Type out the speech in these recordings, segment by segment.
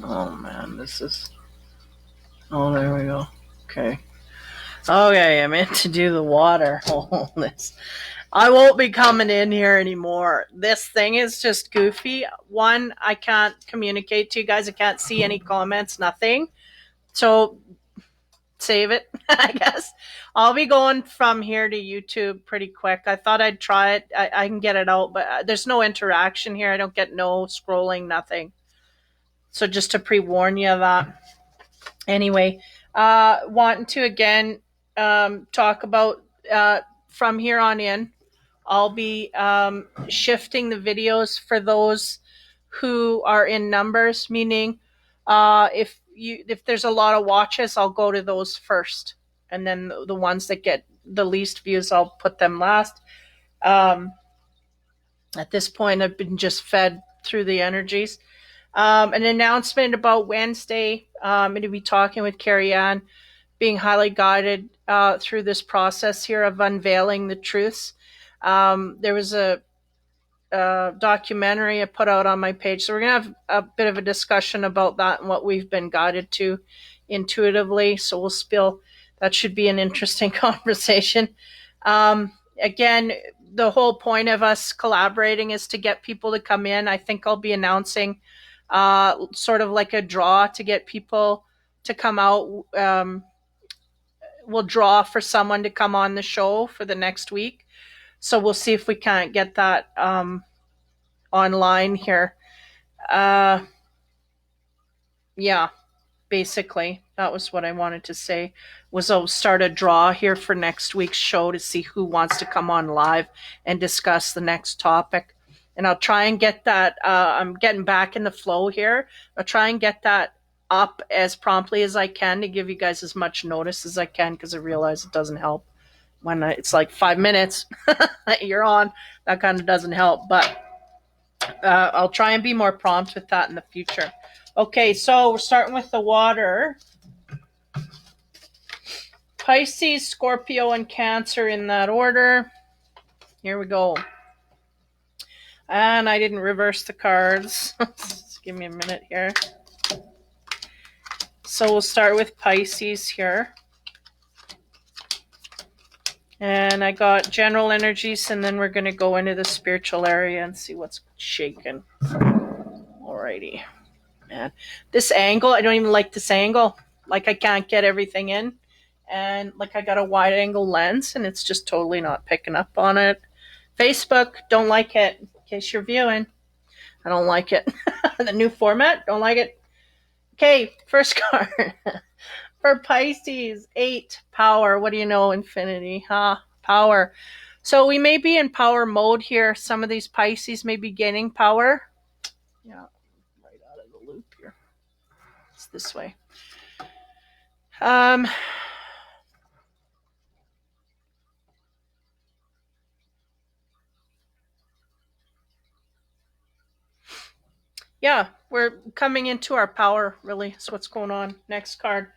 Oh man, this is. Oh, there we go. Okay. Okay, I meant to do the water. Oh, this. I won't be coming in here anymore. This thing is just goofy. One, I can't communicate to you guys. I can't see any comments, nothing. So save it, I guess. I'll be going from here to YouTube pretty quick. I thought I'd try it. I can get it out, but there's no interaction here. I don't get no scrolling, nothing. So just to pre warn you of that. Anyway, wanting to again talk about from here on in, I'll be shifting the videos for those who are in numbers, meaning if there's a lot of watches, I'll go to those first, and then the ones that get the least views, I'll put them last. Um, at this point, I've been just fed through the energies. An announcement about Wednesday. I'm going to be talking with Carrie Ann, being highly guided through this process here of unveiling the truths. There was a documentary I put out on my page, so we're going to have a bit of a discussion about that and what we've been guided to intuitively. So we'll spill. That should be an interesting conversation. Again, the whole point of us collaborating is to get people to come in. I think I'll be announcing sort of like a draw to get people to come out. We'll draw for someone to come on the show for the next week. So we'll see if we can't get that online here. Yeah, basically that was what I wanted to say. Was I'll start a draw here for next week's show to see who wants to come on live and discuss the next topic. And I'll try and get that. I'm getting back in the flow here. I'll try and get that up as promptly as I can to give you guys as much notice as I can, because I realize it doesn't help when it's like 5 minutes you're on. That kind of doesn't help, but I'll try and be more prompt with that in the future. Okay, so we're starting with the water. Pisces, Scorpio, and Cancer in that order. Here we go. And I didn't reverse the cards. Just give me a minute here. So we'll start with Pisces here. And I got general energies, and then we're going to go into the spiritual area and see what's shaking. Alrighty. Man, this angle, I don't even like this angle. Like, I can't get everything in. And like, I got a wide angle lens, and it's just totally not picking up on it. Facebook, don't like it. In case you're viewing, I don't like it. The new format, don't like it. Okay, first card. For Pisces, 8, power. What do you know, infinity? Power. So we may be in power mode here. Some of these Pisces may be gaining power. Yeah, right out of the loop here. It's this way. Yeah, we're coming into our power, really. That's what's going on. Next card.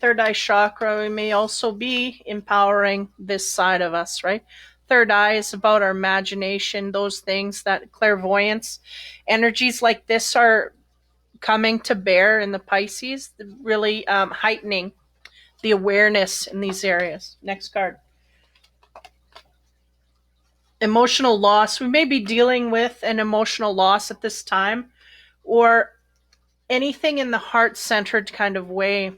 Third eye chakra. We may also be empowering this side of us, right? Third eye is about our imagination, those things, that clairvoyance. Energies like this are coming to bear in the Pisces, really heightening the awareness in these areas. Next card. Emotional loss. We may be dealing with an emotional loss at this time, or anything in the heart-centered kind of way.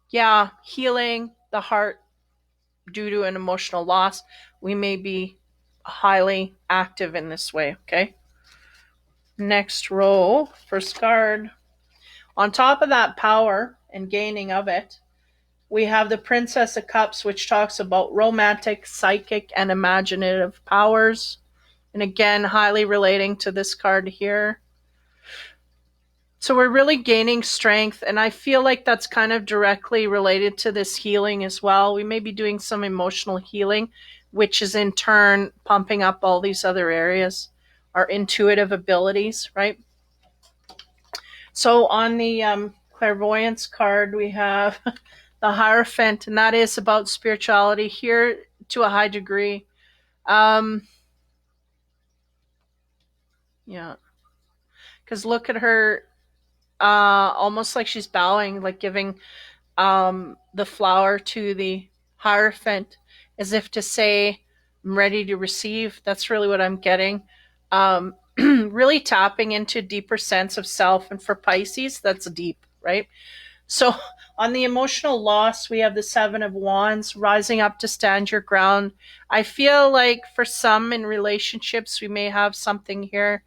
Yeah, healing the heart due to an emotional loss. We may be highly active in this way, okay? Next row, first card. On top of that power and gaining of it, we have the Princess of Cups, which talks about romantic, psychic, and imaginative powers. And again, highly relating to this card here. So we're really gaining strength, and I feel like that's kind of directly related to this healing as well. We may be doing some emotional healing, which is in turn pumping up all these other areas, our intuitive abilities, right? So on the clairvoyance card, we have the Hierophant, and that is about spirituality here to a high degree. Yeah. Because look at her, almost like she's bowing, like giving the flower to the Hierophant, as if to say, I'm ready to receive. That's really what I'm getting. Really tapping into a deeper sense of self. And for Pisces, that's deep, right? So on the emotional loss, we have the Seven of Wands, rising up to stand your ground. I feel like for some in relationships, we may have something here.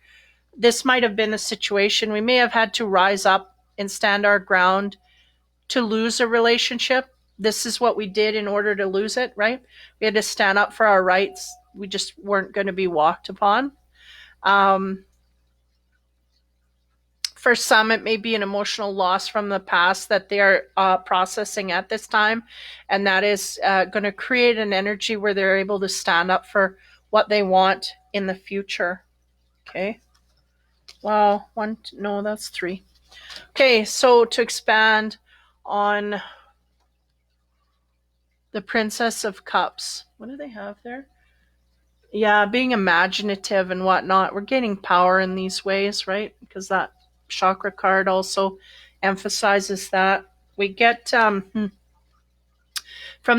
This might have been the situation. We may have had to rise up and stand our ground to lose a relationship. This is what we did in order to lose it, right? We had to stand up for our rights. We just weren't going to be walked upon. Um, for some, it may be an emotional loss from the past that they are processing at this time. And that is going to create an energy where they're able to stand up for what they want in the future. Okay. Well, one, no, that's three. Okay. So to expand on the Princess of Cups, what do they have there? Yeah, being imaginative and whatnot. We're gaining power in these ways, right? Because that chakra card also emphasizes that. We get from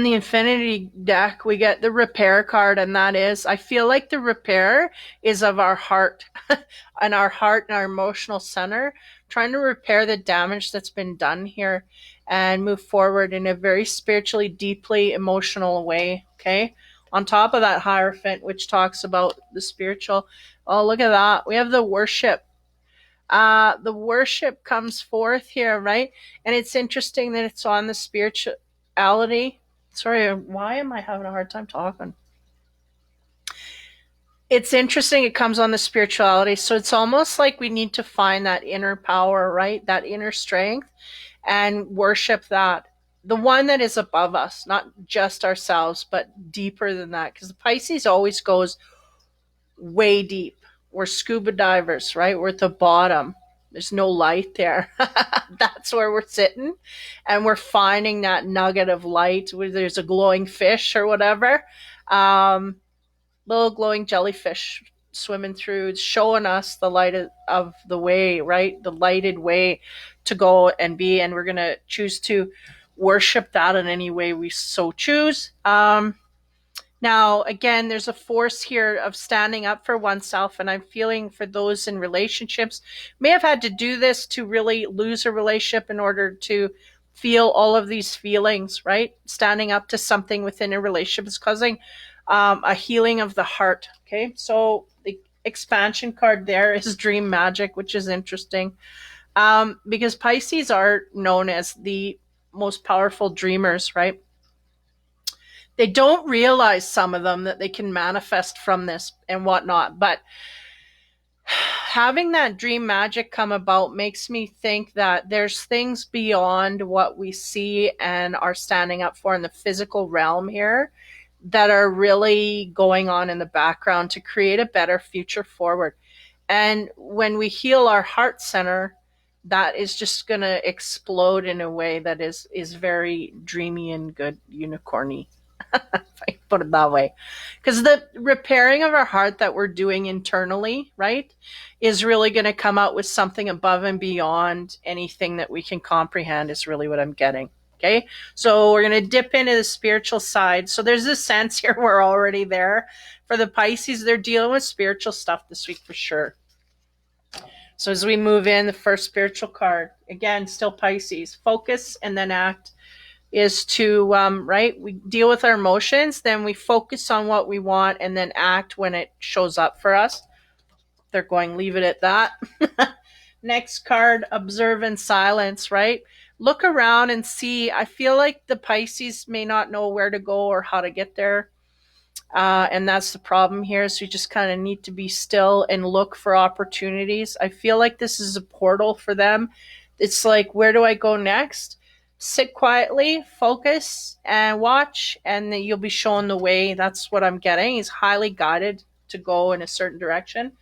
the Infinity deck, we get the repair card, and that is, I feel like the repair is of our heart and our emotional center, trying to repair the damage that's been done here and move forward in a very spiritually, deeply emotional way. Okay. On top of that Hierophant, which talks about the spiritual. Oh, look at that. We have the worship. The worship comes forth here, right? And it's interesting that it's on the spirituality. Sorry, why am I having a hard time talking? It's interesting it comes on the spirituality. So it's almost like we need to find that inner power, right? That inner strength and worship that. The one that is above us, not just ourselves, but deeper than that. Because the Pisces always goes way deep. We're scuba divers, right? We're at the bottom. There's no light there. That's where we're sitting. And we're finding that nugget of light where there's a glowing fish or whatever. Little glowing jellyfish swimming through, showing us the light of the way, right? The lighted way to go and be. And we're going to choose to worship that in any way we so choose. Now, again, there's a force here of standing up for oneself, and I'm feeling for those in relationships may have had to do this to really lose a relationship in order to feel all of these feelings, right? Standing up to something within a relationship is causing a healing of the heart. Okay, so the expansion card there is Dream Magic, which is interesting because Pisces are known as the most powerful dreamers, right? They don't realize, some of them, that they can manifest from this and whatnot. But having that dream magic come about makes me think that there's things beyond what we see and are standing up for in the physical realm here that are really going on in the background to create a better future forward. And when we heal our heart center, that is just going to explode in a way that is very dreamy and good, unicorny. If I put it that way. Because the repairing of our heart that we're doing internally, right, is really going to come out with something above and beyond anything that we can comprehend, is really what I'm getting. Okay. So we're going to dip into the spiritual side. So there's this sense here we're already there. For the Pisces, they're dealing with spiritual stuff this week for sure. So as we move in, the first spiritual card, again, still Pisces, focus and then act, is to, right, we deal with our emotions, then we focus on what we want, and then act when it shows up for us. They're going, leave it at that. Next card, observe in silence, right? Look around and see. I feel like the Pisces may not know where to go or how to get there. And that's the problem here. So you just kind of need to be still and look for opportunities. I feel like this is a portal for them. It's like, where do I go next? Sit quietly, focus, and watch, and then you'll be shown the way. That's what I'm getting. He's highly guided to go in a certain direction.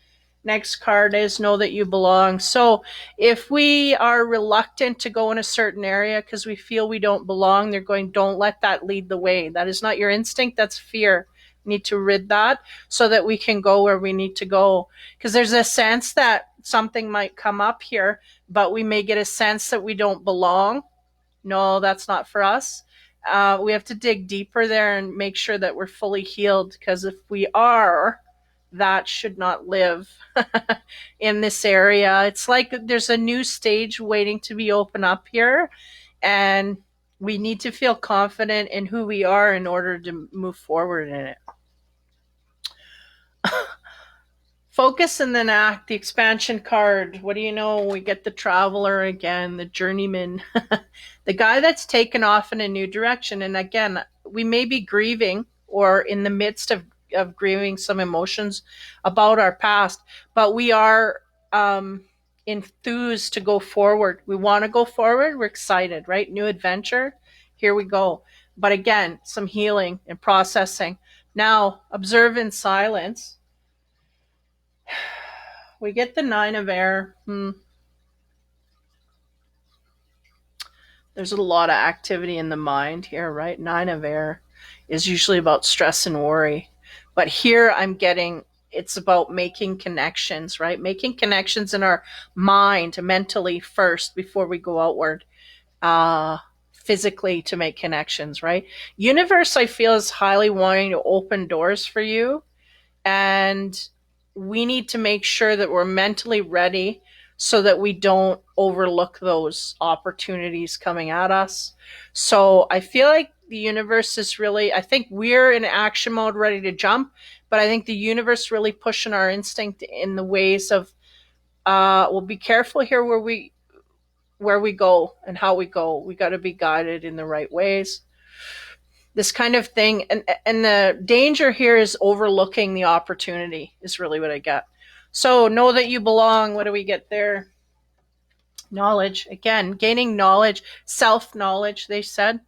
Next card is know that you belong. So if we are reluctant to go in a certain area because we feel we don't belong, they're going, don't let that lead the way. That is not your instinct. That's fear. need to rid that so that we can go where we need to go. Because there's a sense that something might come up here, but we may get a sense that we don't belong. No, that's not for us. We have to dig deeper there and make sure that we're fully healed, because if we are, that should not live in this area. It's like there's a new stage waiting to be opened up here, and we need to feel confident in who we are in order to move forward in it. Focus and then act, the expansion card. What do you know? We get the traveler again, the journeyman, the guy that's taken off in a new direction. And again, we may be grieving or in the midst of grieving some emotions about our past, but we are enthused to go forward. We want to go forward. We're excited, right? New adventure. Here we go. But again, some healing and processing. Now, observe in silence. We get the 9 of air. There's a lot of activity in the mind here, right? 9 of air is usually about stress and worry. But here I'm getting, it's about making connections, right? Making connections in our mind, mentally first, before we go outward. Physically to make connections, right? Universe, I feel, is highly wanting to open doors for you. And we need to make sure that we're mentally ready so that we don't overlook those opportunities coming at us. So I feel like the universe is really, I think we're in action mode ready to jump, but I think the universe really pushing our instinct in the ways of, well, be careful here where we go and how we go. We got to be guided in the right ways. This kind of thing, and the danger here is overlooking the opportunity is really what I get. So know that you belong. What do we get there? Knowledge. Again, gaining knowledge, self-knowledge, they said.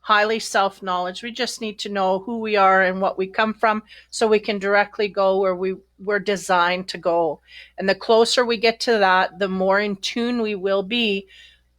Highly self-knowledge. We just need to know who we are and what we come from so we can directly go where we're designed to go. And the closer we get to that, the more in tune we will be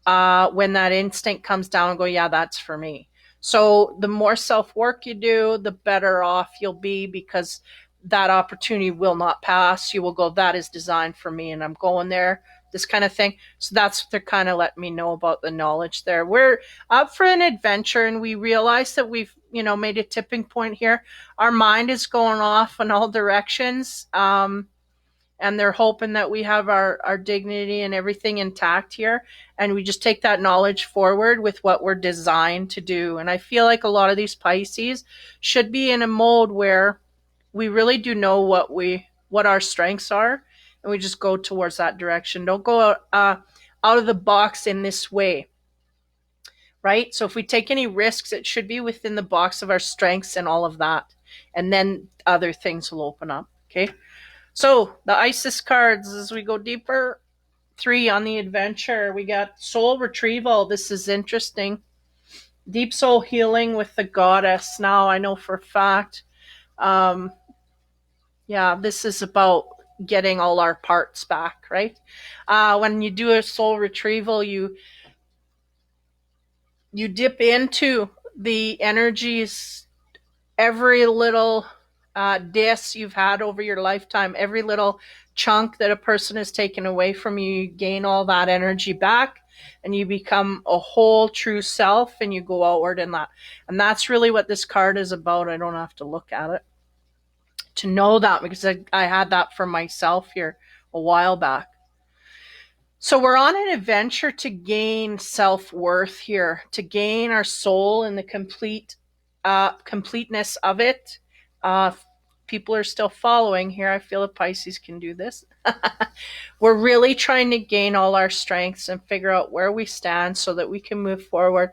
when that instinct comes down and go, yeah, that's for me. So the more self-work you do, the better off you'll be, because that opportunity will not pass. You will go, that is designed for me and I'm going there, this kind of thing. So that's what they're kind of letting me know about the knowledge there. We're up for an adventure and we realize that we've, made a tipping point here. Our mind is going off in all directions. And they're hoping that we have our dignity and everything intact here. And we just take that knowledge forward with what we're designed to do. And I feel like a lot of these Pisces should be in a mode where we really do know what our strengths are. And we just go towards that direction. Don't go out of the box in this way. Right? So if we take any risks, it should be within the box of our strengths and all of that. And then other things will open up. Okay? So the Isis cards, as we go deeper, 3 on the adventure. We got soul retrieval. This is interesting. Deep soul healing with the goddess. Now I know for a fact, this is about getting all our parts back, right? When you do a soul retrieval, you dip into the energies, every little diss you've had over your lifetime, every little chunk that a person has taken away from you, you gain all that energy back and you become a whole true self and you go outward in that. And that's really what this card is about. I don't have to look at it to know that, because I had that for myself here a while back. So we're on an adventure to gain self-worth here, to gain our soul and the completeness of it. People are still following here. I feel that Pisces can do this. We're really trying to gain all our strengths and figure out where we stand so that we can move forward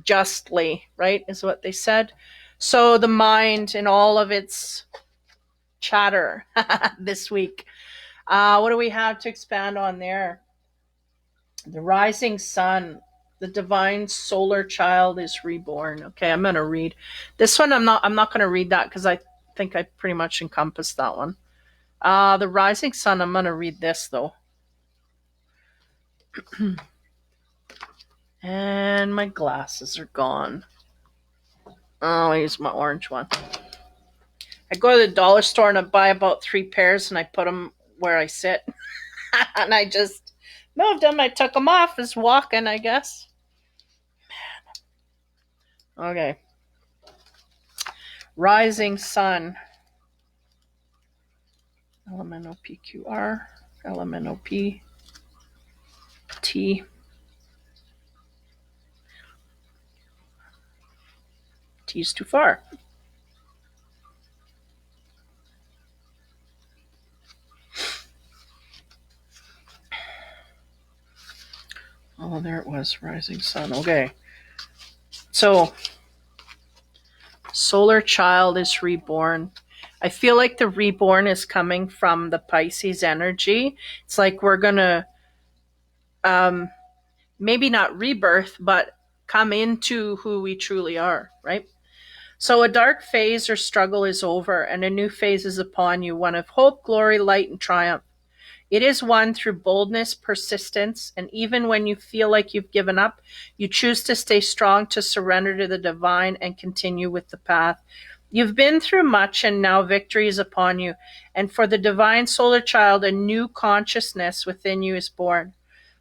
justly, right, is what they said. So the mind and all of its chatter this week. What do we have to expand on there? The rising sun, the divine solar child is reborn. Okay, I'm going to read this one. I'm not going to read that because I think I pretty much encompassed that one. The rising sun, I'm going to read this though. And my glasses are gone. Oh, I used my orange one. I go to the dollar store and I buy about 3 pairs and I put them where I sit. And I just moved them. I took them off as walking, I guess. Okay. Rising sun. LMNOPQR. LMNOP. T. T's too far. Oh, there it was. Rising sun. Okay. So, solar child is reborn. I feel like the reborn is coming from the Pisces energy. It's like we're going to maybe not rebirth, but come into who we truly are, right? So a dark phase or struggle is over, and a new phase is upon you, one of hope, glory, light, and triumph. It is won through boldness, persistence, and even when you feel like you've given up, you choose to stay strong, to surrender to the divine, and continue with the path. You've been through much, and now victory is upon you. And for the divine solar child, a new consciousness within you is born.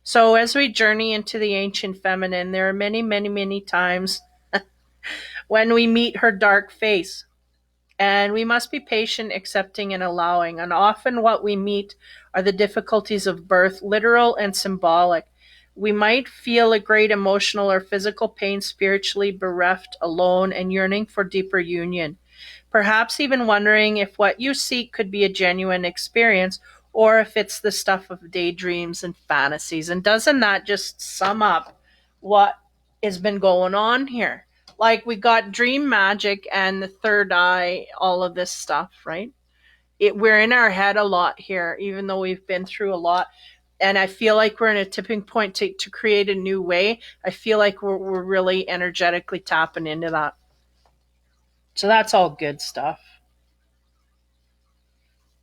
So as we journey into the ancient feminine, there are many, many, many times when we meet her dark face. And we must be patient, accepting, and allowing. And often what we meet are the difficulties of birth, literal and symbolic. We might feel a great emotional or physical pain, spiritually bereft, alone, and yearning for deeper union. Perhaps even wondering if what you seek could be a genuine experience, or if it's the stuff of daydreams and fantasies. And doesn't that just sum up what has been going on here? Like, we got dream magic and the third eye, all of this stuff, right? We're in our head a lot here, even though we've been through a lot. And I feel like we're in a tipping point to create a new way. I feel like we're really energetically tapping into that. So that's all good stuff.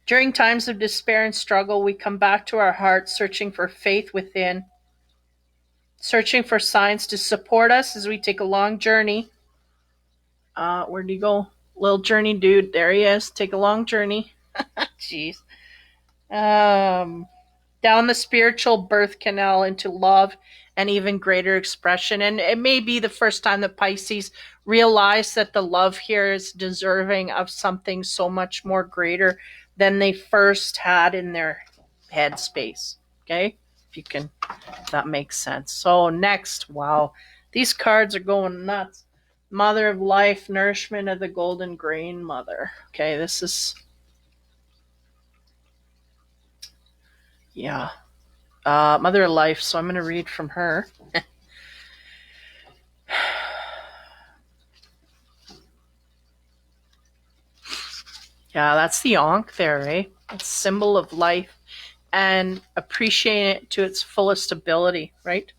During times of despair and struggle, we come back to our hearts, searching for faith within, searching for signs to support us as we take a long journey. Where'd he go? Little journey dude. There he is. Take a long journey. Jeez. Down the spiritual birth canal into love and even greater expression. And it may be the first time that Pisces realize that the love here is deserving of something so much more greater than they first had in their headspace. Okay? If that makes sense. So next, wow, these cards are going nuts. Mother of life, nourishment of the golden grain mother. Okay, this is, yeah. Mother of life, so I'm going to read from her. Yeah, that's the Ankh there, eh? It's a symbol of life and appreciating it to its fullest ability, right?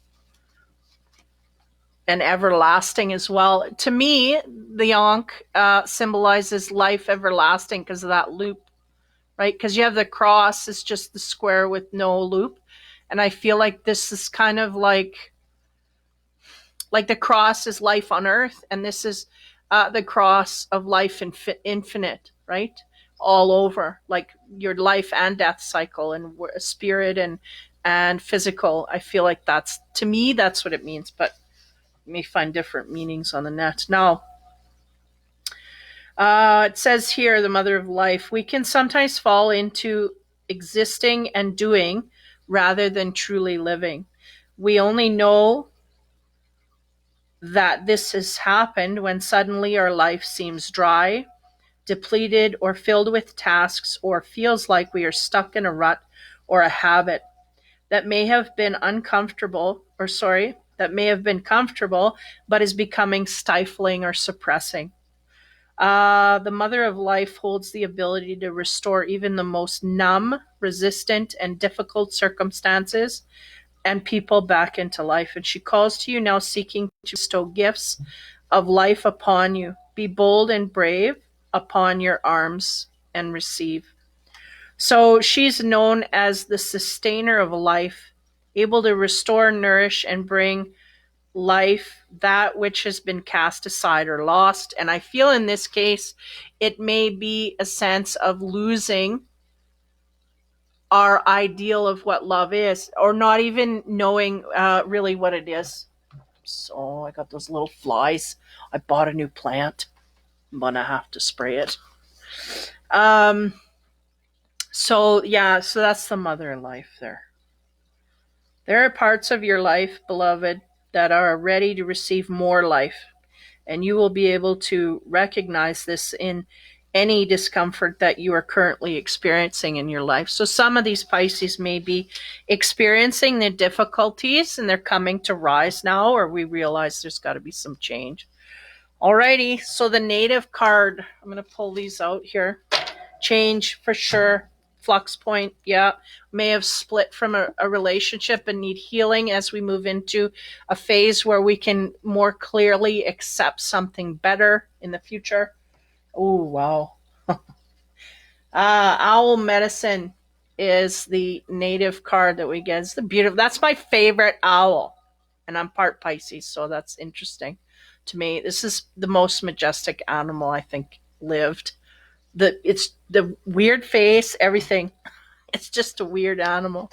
And everlasting as well. To me, the Ankh symbolizes life everlasting because of that loop, right? Because you have the cross, it's just the square with no loop. And I feel like this is kind of like the cross is life on earth, and this is the cross of life infinite, right? All over, like your life and death cycle, and spirit and physical. I feel like that's, to me, that's what it means, but you may find different meanings on the net. Now, it says here, the mother of life, we can sometimes fall into existing and doing rather than truly living. We only know that this has happened when suddenly our life seems dry, depleted, or filled with tasks, or feels like we are stuck in a rut or a habit that may have been comfortable, but is becoming stifling or suppressing. The mother of life holds the ability to restore even the most numb, resistant, and difficult circumstances and people back into life. And she calls to you now, seeking to bestow gifts of life upon you. Be bold and brave upon your arms and receive. So she's known as the sustainer of life, able to restore, nourish, and bring life that which has been cast aside or lost. And I feel in this case, it may be a sense of losing our ideal of what love is, or not even knowing really what it is. So I got those little flies. I bought a new plant. I'm gonna have to spray it. Um, so yeah, so that's the mother life there. There are parts of your life, beloved, that are ready to receive more life, and you will be able to recognize this in any discomfort that you are currently experiencing in your life. So some of these Pisces may be experiencing the difficulties and they're coming to rise now, or we realize there's got to be some change. Alrighty, so the native card, I'm going to pull these out here. Change for sure. Flux point, yeah. May have split from a relationship and need healing as we move into a phase where we can more clearly accept something better in the future. Oh, wow. Owl medicine is the native card that we get. It's the beautiful. That's my favorite owl. And I'm part Pisces, so that's interesting to me. This is the most majestic animal I think lived. It's the weird face, everything. It's just a weird animal.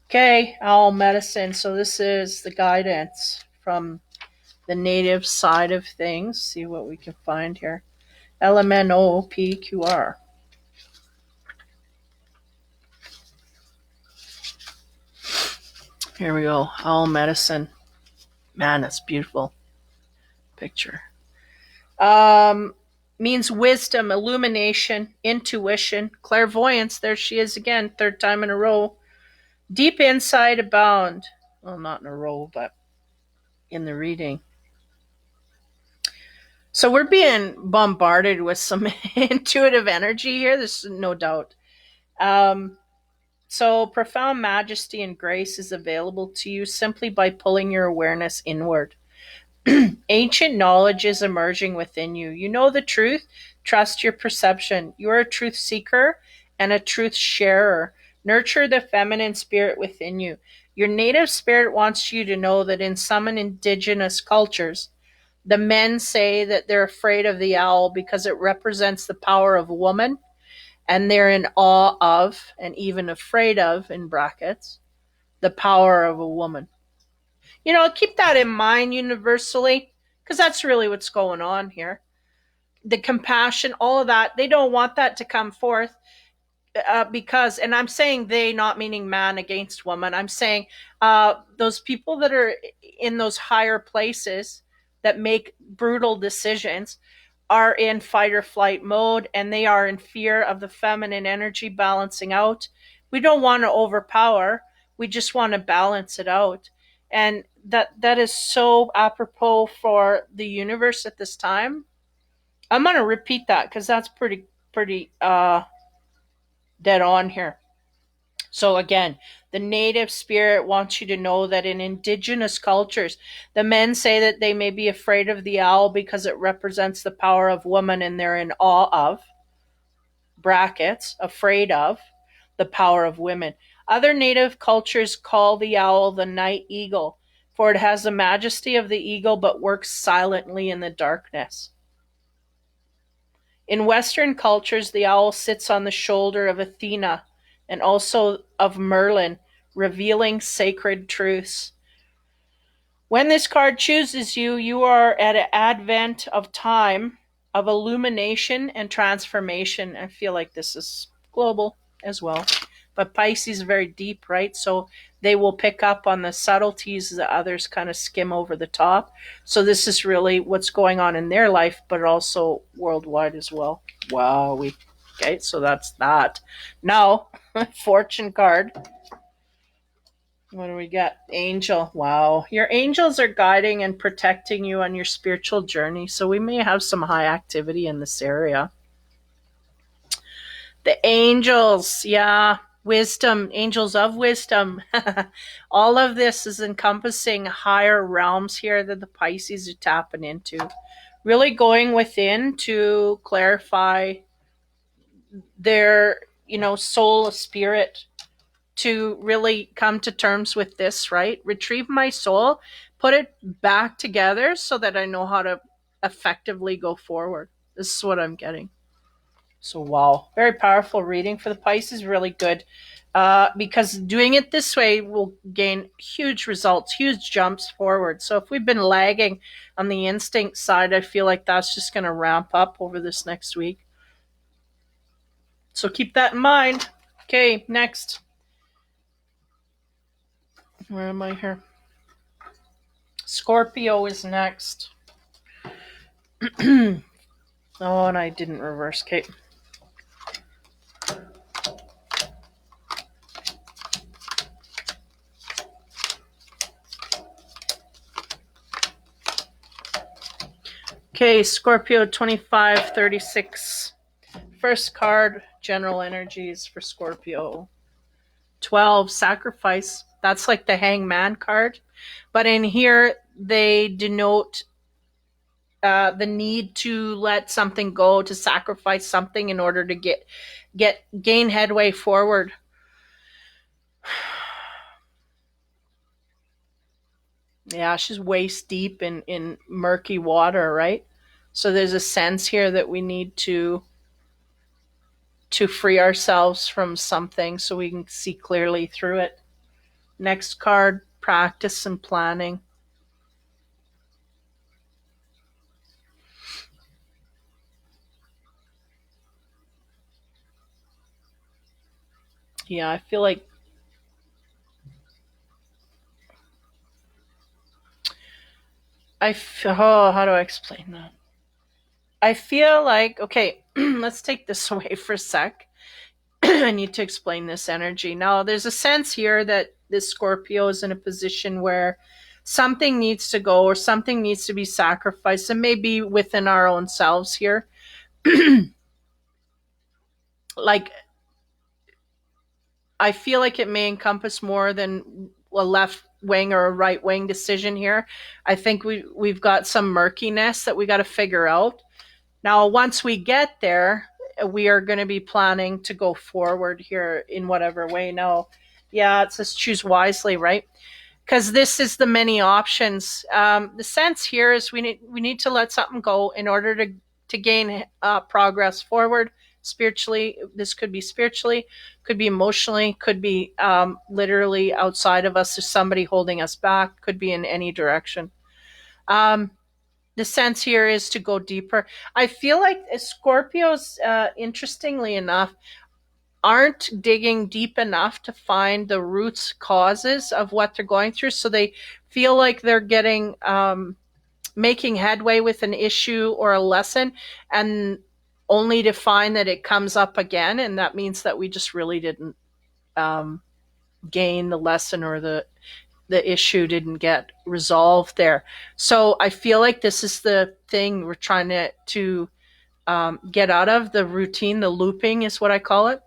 Okay, owl medicine. So this is the guidance from the native side of things. See what we can find here. LMNOPQR. Here we go. Owl medicine. Man, that's beautiful picture. Means wisdom, illumination, intuition, clairvoyance. There she is again, third time in a row. Deep insight abound. Well, not in a row, but in the reading. So we're being bombarded with some intuitive energy here. There's no doubt. So profound majesty and grace is available to you simply by pulling your awareness inward. Ancient knowledge is emerging within you. You know the truth. Trust your perception. You are a truth seeker and a truth sharer. Nurture the feminine spirit within you. Your native spirit wants you to know that in some indigenous cultures, the men say that they're afraid of the owl because it represents the power of a woman, and they're in awe of, and even afraid of, in brackets, the power of a woman. Keep that in mind universally, because that's really what's going on here. The compassion, all of that, they don't want that to come forth because, and I'm saying they, not meaning man against woman. I'm saying those people that are in those higher places that make brutal decisions are in fight or flight mode, and they are in fear of the feminine energy balancing out. We don't want to overpower. We just want to balance it out. And that is so apropos for the universe at this time. I'm going to repeat that because that's pretty dead on here. So again, the native spirit wants you to know that in indigenous cultures, the men say that they may be afraid of the owl because it represents the power of woman, and they're in awe of, brackets, afraid of, the power of women. Other native cultures call the owl the night eagle, for it has the majesty of the eagle but works silently in the darkness. In Western cultures, the owl sits on the shoulder of Athena and also of Merlin, revealing sacred truths. When this card chooses you, you are at an advent of time of illumination and transformation. I feel like this is global as well. But Pisces is very deep, right? So they will pick up on the subtleties that others kind of skim over the top. So this is really what's going on in their life, but also worldwide as well. Wow. Okay, so that's that. Now, fortune card. What do we got? Angel. Wow. Your angels are guiding and protecting you on your spiritual journey. So we may have some high activity in this area. The angels. Yeah. Wisdom. Angels of wisdom. All of this is encompassing higher realms here that the Pisces are tapping into. Really going within to clarify their, soul, spirit, to really come to terms with this, right? Retrieve my soul, put it back together so that I know how to effectively go forward. This is what I'm getting. So, wow, very powerful reading for the Pisces, really good. Because doing it this way will gain huge results, huge jumps forward. So, if we've been lagging on the instinct side, I feel like that's just going to ramp up over this next week. So, keep that in mind. Okay, next. Where am I here? Scorpio is next. Oh, and I didn't reverse. Okay. Okay, Scorpio 2536. First card, general energies for Scorpio. 12, sacrifice. That's like the hangman card. But in here, they denote the need to let something go, to sacrifice something in order to gain headway forward. Yeah, she's waist deep in murky water, right? So there's a sense here that we need to free ourselves from something so we can see clearly through it. Next card, practice and planning. Yeah, I feel like how do I explain that? I feel like, okay, let's take this away for a sec. I need to explain this energy. Now, there's a sense here that this Scorpio is in a position where something needs to go or something needs to be sacrificed, and maybe within our own selves here. Like, I feel like it may encompass more than a left wing or a right wing decision here. I think we've got some murkiness that we got to figure out. Now, once we get there, we are going to be planning to go forward here in whatever way. Now, yeah, it says choose wisely, right? Because this is the many options. The sense here is we need to let something go in order to gain progress forward spiritually. This could be spiritually, could be emotionally, could be literally outside of us. There's somebody holding us back. Could be in any direction. The sense here is to go deeper. I feel like Scorpios, interestingly enough, aren't digging deep enough to find the roots causes of what they're going through. So they feel like they're getting making headway with an issue or a lesson, and only to find that it comes up again, and that means that we just really didn't gain the lesson, or the issue didn't get resolved there. So I feel like this is the thing we're trying to get out of. The routine, the looping is what I call it.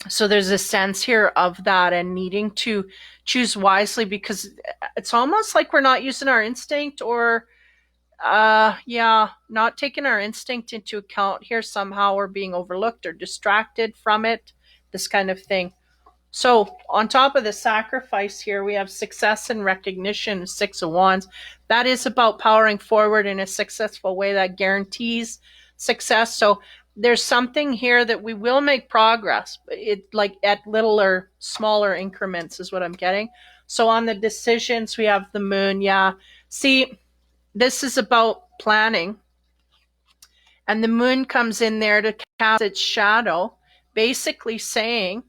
So there's a sense here of that, and needing to choose wisely, because it's almost like we're not using our instinct, or not taking our instinct into account here. Somehow we're being overlooked or distracted from it, this kind of thing. So on top of the sacrifice here, we have success and recognition, 6 of Wands. That is about powering forward in a successful way that guarantees success. So there's something here that we will make progress, but it like at little or smaller increments is what I'm getting. So on the decisions, we have the moon. Yeah. See, this is about planning. And the moon comes in there to cast its shadow, basically saying,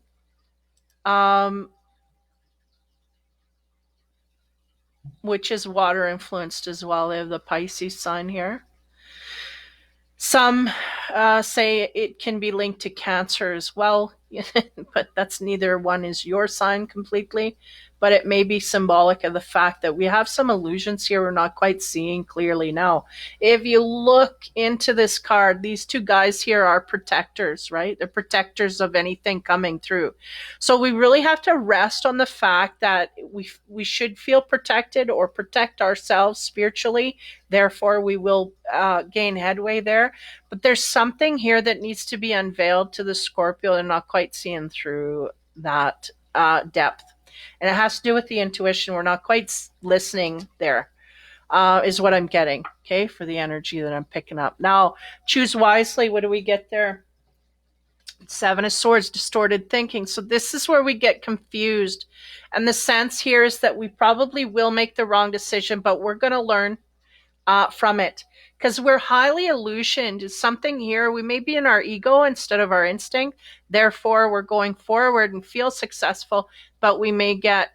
which is water influenced as well. They have the Pisces sign here. Some say it can be linked to Cancer as well, but that's neither one is your sign completely. But it may be symbolic of the fact that we have some illusions here we're not quite seeing clearly now. If you look into this card, these two guys here are protectors, right? They're protectors of anything coming through. So we really have to rest on the fact that we should feel protected or protect ourselves spiritually. Therefore, we will gain headway there. But there's something here that needs to be unveiled to the Scorpio. They're not quite seeing through that depth. And it has to do with the intuition. We're not quite listening there, is what I'm getting, okay, for the energy that I'm picking up. Now, choose wisely. What do we get there? Seven of Swords, distorted thinking. So this is where we get confused. And the sense here is that we probably will make the wrong decision, but we're going to learn from it. Because we're highly illusioned. It's something here. We may be in our ego instead of our instinct. Therefore, we're going forward and feel successful, but we may get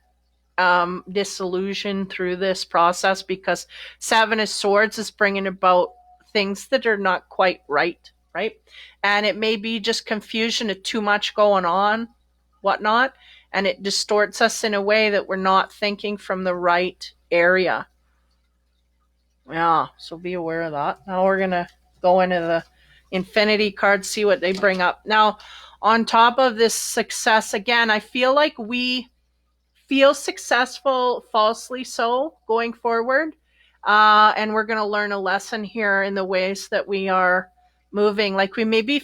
disillusioned through this process because Seven of Swords is bringing about things that are not quite right? And it may be just confusion of too much going on, whatnot, and it distorts us in a way that we're not thinking from the right area. Yeah, so be aware of that. Now we're going to go into the Infinity cards, see what they bring up. Now, on top of this success, again, I feel like we feel successful, falsely so, going forward. And we're going to learn a lesson here in the ways that we are moving. Like we may be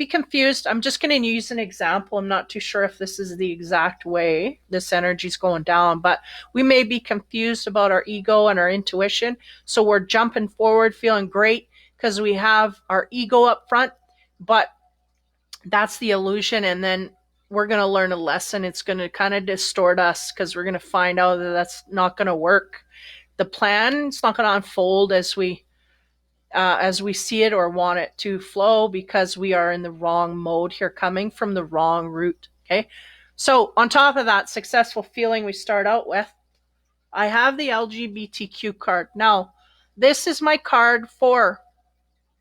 confused. I'm just going to use an example. I'm not too sure if this is the exact way this energy is going down, but we may be confused about our ego and our intuition. So we're jumping forward, feeling great because we have our ego up front, but that's the illusion. And then we're going to learn a lesson. It's going to kind of distort us because we're going to find out that that's not going to work. The plan, it's not going to unfold as we see it or want it to flow because we are in the wrong mode here, coming from the wrong route. Okay. So on top of that successful feeling we start out with, I have the LGBTQ card. Now, this is my card for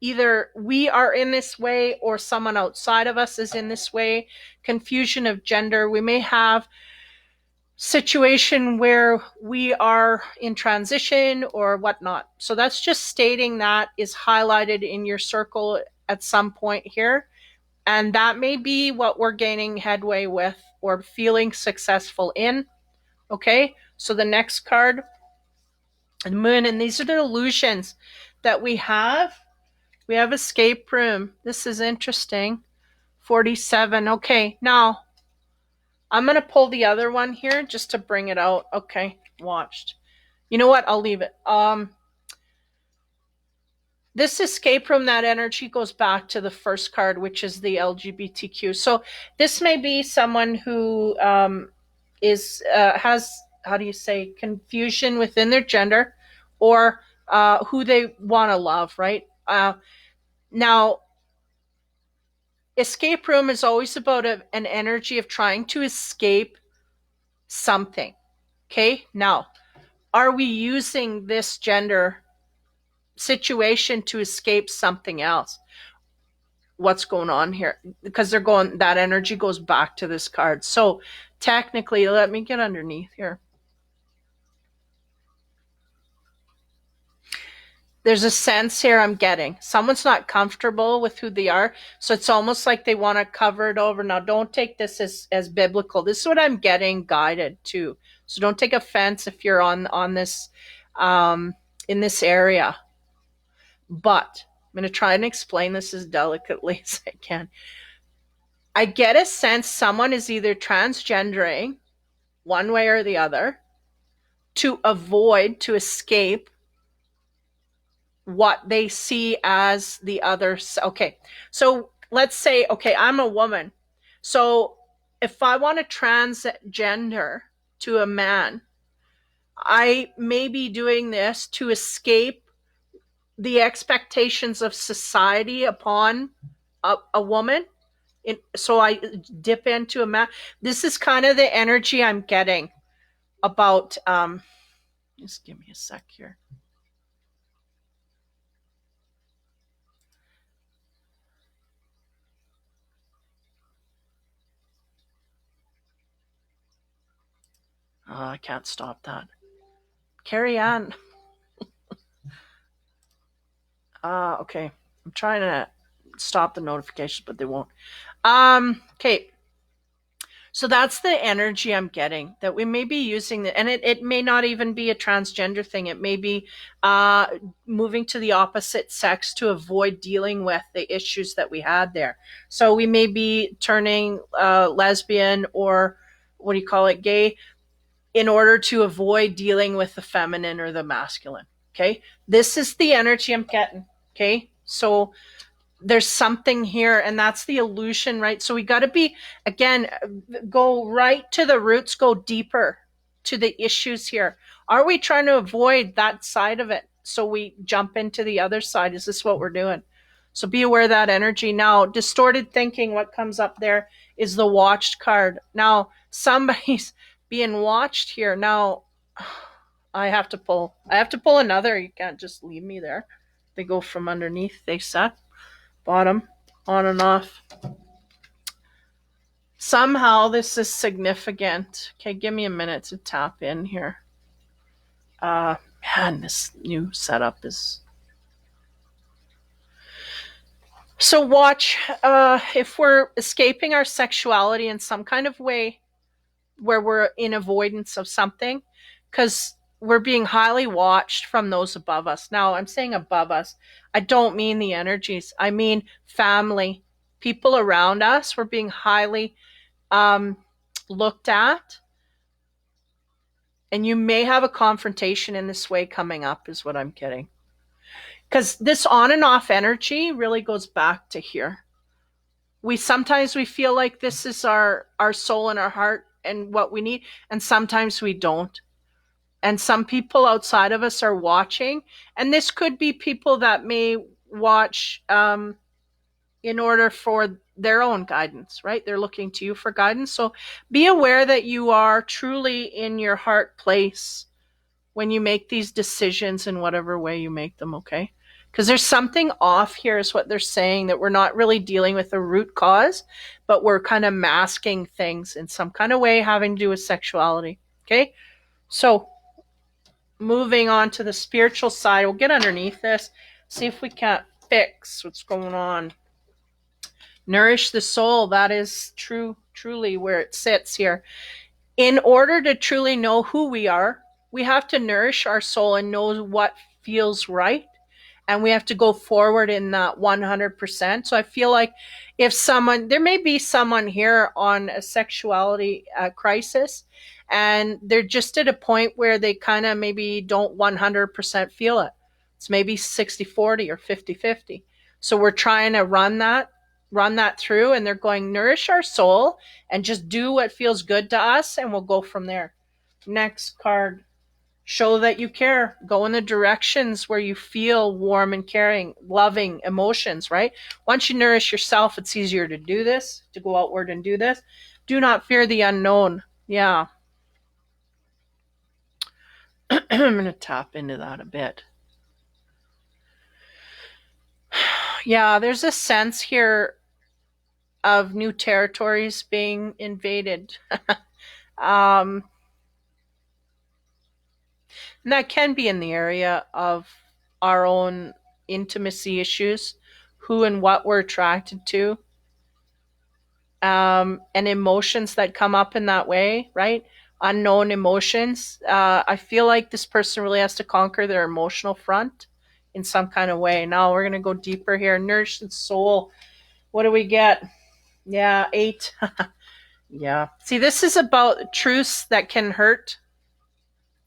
either we are in this way or someone outside of us is in this way. Confusion of gender. We may have situation where we are in transition or whatnot. So that's just stating that is highlighted in your circle at some point here. And that may be what we're gaining headway with or feeling successful in. Okay, so the next card, the Moon, and these are the illusions that we have. We have escape room. This is interesting. 47. Okay, now I'm going to pull the other one here just to bring it out. Okay, watched. You know what? I'll leave it. This escape from that energy goes back to the first card, which is the LGBTQ. So this may be someone who has, how do you say, confusion within their gender or who they want to love, right? Now, escape room is always about an energy of trying to escape something. Okay, now, are we using this gender situation to escape something else? What's going on here? Because that energy goes back to this card. So technically, let me get underneath here. There's a sense here I'm getting. Someone's not comfortable with who they are. So it's almost like they want to cover it over. Now, don't take this as biblical. This is what I'm getting guided to. So don't take offense if you're on this, in this area. But I'm going to try and explain this as delicately as I can. I get a sense someone is either transgendering one way or the other to escape what they see as the other. Okay, so let's say, okay, I'm a woman. So if I want to transgender to a man, I may be doing this to escape the expectations of society upon a woman. So I dip into a man. This is kind of the energy I'm getting about, just give me a sec here. I can't stop that. Carry on. Okay. I'm trying to stop the notifications, but they won't. Okay. So that's the energy I'm getting, that we may be using and it may not even be a transgender thing. It may be moving to the opposite sex to avoid dealing with the issues that we had there. So we may be turning lesbian or what do you call it, gay, in order to avoid dealing with the feminine or the masculine. Okay. This is the energy I'm getting. Okay. So there's something here, and that's the illusion, right? So we got to be, again, go right to the roots, go deeper to the issues here. Are we trying to avoid that side of it so we jump into the other side? Is this what we're doing? So be aware of that energy. Now, distorted thinking, what comes up there is the watched card. Now, somebody's being watched here. Now, I have to pull another. You can't just leave me there. They go from underneath, they set bottom, on and off. Somehow this is significant. Okay, give me a minute to tap in here. Man, this new setup is... So watch, if we're escaping our sexuality in some kind of way where we're in avoidance of something, because we're being highly watched from those above us. Now, I'm saying above us. I don't mean the energies. I mean family, people around us. We're being highly looked at. And you may have a confrontation in this way coming up, is what I'm getting. Because this on and off energy really goes back to here. Sometimes we feel like this is our soul and our heart and what we need, and sometimes we don't. And some people outside of us are watching, and this could be people that may watch in order for their own guidance, right? They're looking to you for guidance. So be aware that you are truly in your heart place when you make these decisions in whatever way you make them, okay? Because there's something off here is what they're saying, that we're not really dealing with the root cause, but we're kind of masking things in some kind of way having to do with sexuality, okay? So moving on to the spiritual side, we'll get underneath this, see if we can't fix what's going on. Nourish the soul, that is truly where it sits here. In order to truly know who we are, we have to nourish our soul and know what feels right. And we have to go forward in that 100%. So I feel like there may be someone here on a sexuality crisis, and they're just at a point where they kind of maybe don't 100% feel it. It's maybe 60-40 or 50-50. So we're trying to run that through, and they're going, nourish our soul and just do what feels good to us, and we'll go from there. Next card. Show that you care. Go in the directions where you feel warm and caring, loving emotions, right? Once you nourish yourself, it's easier to do this, to go outward and do this. Do not fear the unknown. Yeah. I'm going to tap into that a bit. Yeah, there's a sense here of new territories being invaded. And that can be in the area of our own intimacy issues, who and what we're attracted to, and emotions that come up in that way, right? Unknown emotions. I feel like this person really has to conquer their emotional front in some kind of way. Now we're going to go deeper here. Nourish the soul. What do we get? Yeah, 8. Yeah. See, this is about truths that can hurt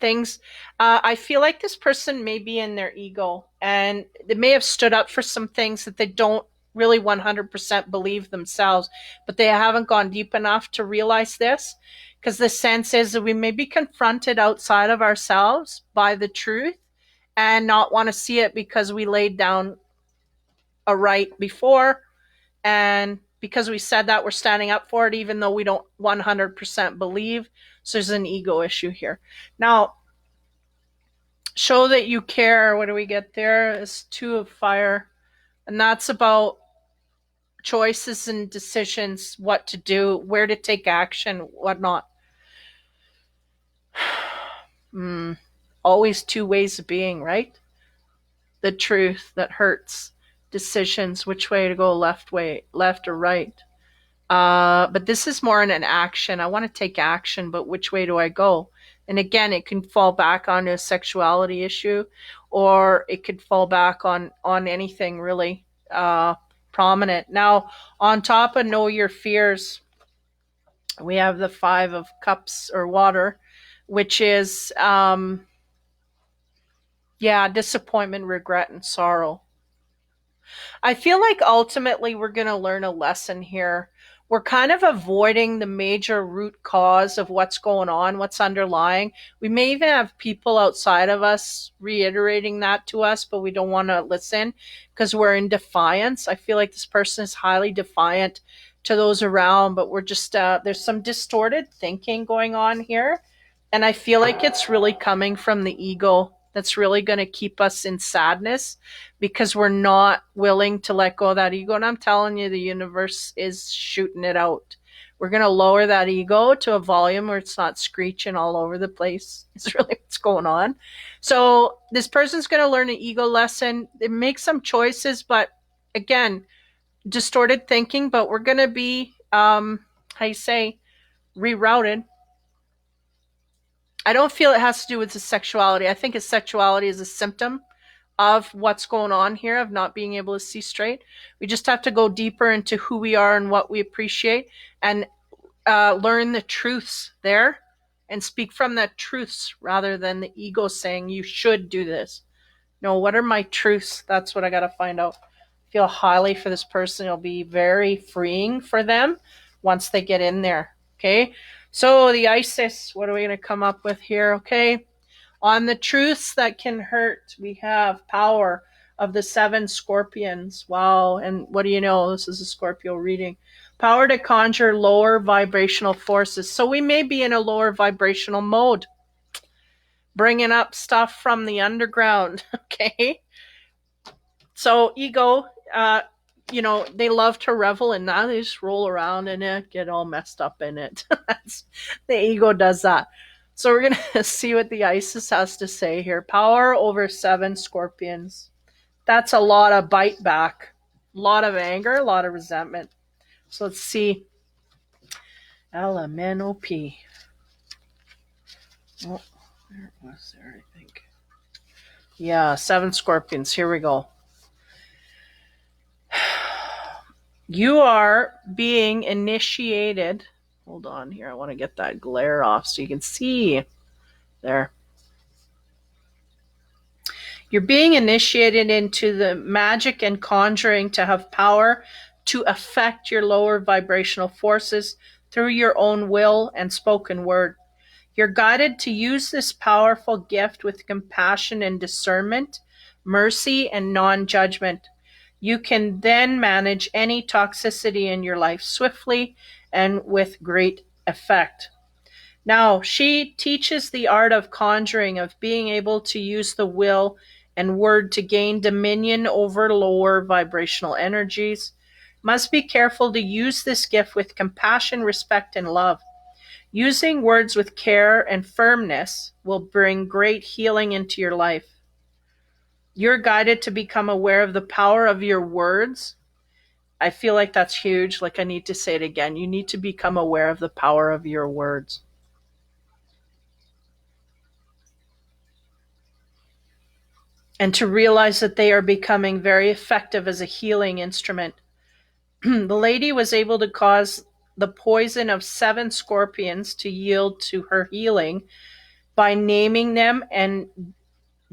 things. I feel like this person may be in their ego, and they may have stood up for some things that they don't really 100% believe themselves, but they haven't gone deep enough to realize this, because the sense is that we may be confronted outside of ourselves by the truth and not want to see it because we laid down a right before, and because we said that, we're standing up for it even though we don't 100% believe. So there's an ego issue here. Now, show that you care. What do we get there? It's 2 of fire. And that's about choices and decisions, what to do, where to take action, whatnot. Always 2 ways of being, right? The truth that hurts. Decisions, which way to go, left or right. But this is more in an action. I want to take action, but which way do I go? And again, it can fall back on a sexuality issue, or it could fall back on anything really prominent. Now, on top of know your fears, We have the 5 of Cups or water, which is, disappointment, regret, and sorrow. I feel like ultimately we're going to learn a lesson here. We're kind of avoiding the major root cause of what's going on, what's underlying. We may even have people outside of us reiterating that to us, but we don't want to listen because we're in defiance. I feel like this person is highly defiant to those around, but we're just, there's some distorted thinking going on here. And I feel like it's really coming from the ego that's really going to keep us in sadness because we're not willing to let go of that ego. And I'm telling you, the universe is shooting it out. We're going to lower that ego to a volume where it's not screeching all over the place. It's really what's going on. So this person's going to learn an ego lesson. They make some choices, but again, distorted thinking, but we're going to be, how you say, rerouted. I don't feel it has to do with his sexuality. I think his sexuality is a symptom of what's going on here, of not being able to see straight. We just have to go deeper into who we are and what we appreciate and learn the truths there and speak from the truths rather than the ego saying you should do this. No, what are my truths? That's what I got to find out. I feel highly for this person. It'll be very freeing for them once they get in there. Okay. So the ISIS, what are we going to come up with here? Okay. On the truths that can hurt, we have power of the 7 scorpions. Wow. And what do you know? This is a Scorpio reading. Power to conjure lower vibrational forces. So we may be in a lower vibrational mode, bringing up stuff from the underground. Okay. So ego, they love to revel in that. They just roll around in it, get all messed up in it. The ego does that. So we're going to see what the ISIS has to say here. Power over 7 scorpions. That's a lot of bite back, a lot of anger, a lot of resentment. So let's see. LMNOP. Oh, there it was there, I think. Yeah, 7 scorpions. Here we go. You are being initiated. Hold on here. I want to get that glare off so you can see. There. You're being initiated into the magic and conjuring to have power to affect your lower vibrational forces through your own will and spoken word. You're guided to use this powerful gift with compassion and discernment, mercy and non-judgment. You can then manage any toxicity in your life swiftly and with great effect. Now, she teaches the art of conjuring, of being able to use the will and word to gain dominion over lower vibrational energies. Must be careful to use this gift with compassion, respect, and love. Using words with care and firmness will bring great healing into your life. You're guided to become aware of the power of your words. I feel like that's huge. Like I need to say it again. You need to become aware of the power of your words. And to realize that they are becoming very effective as a healing instrument. The lady was able to cause the poison of 7 scorpions to yield to her healing by naming them and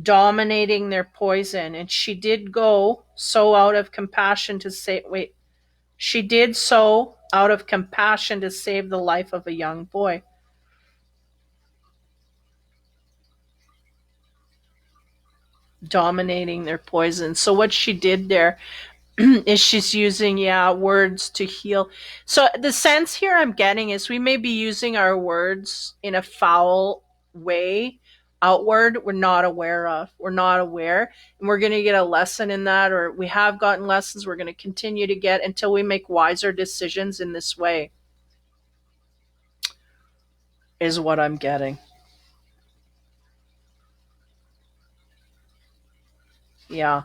dominating their poison. And she did go so out of compassion to say, she did so out of compassion to save the life of a young boy. Dominating their poison. So what she did there is she's using words to heal. So the sense here I'm getting is we may be using our words in a foul way outward we're not aware of. We're not aware, and we're going to get a lesson in that, or we have gotten lessons we're going to continue to get until we make wiser decisions in this way, is what I'm getting. Yeah.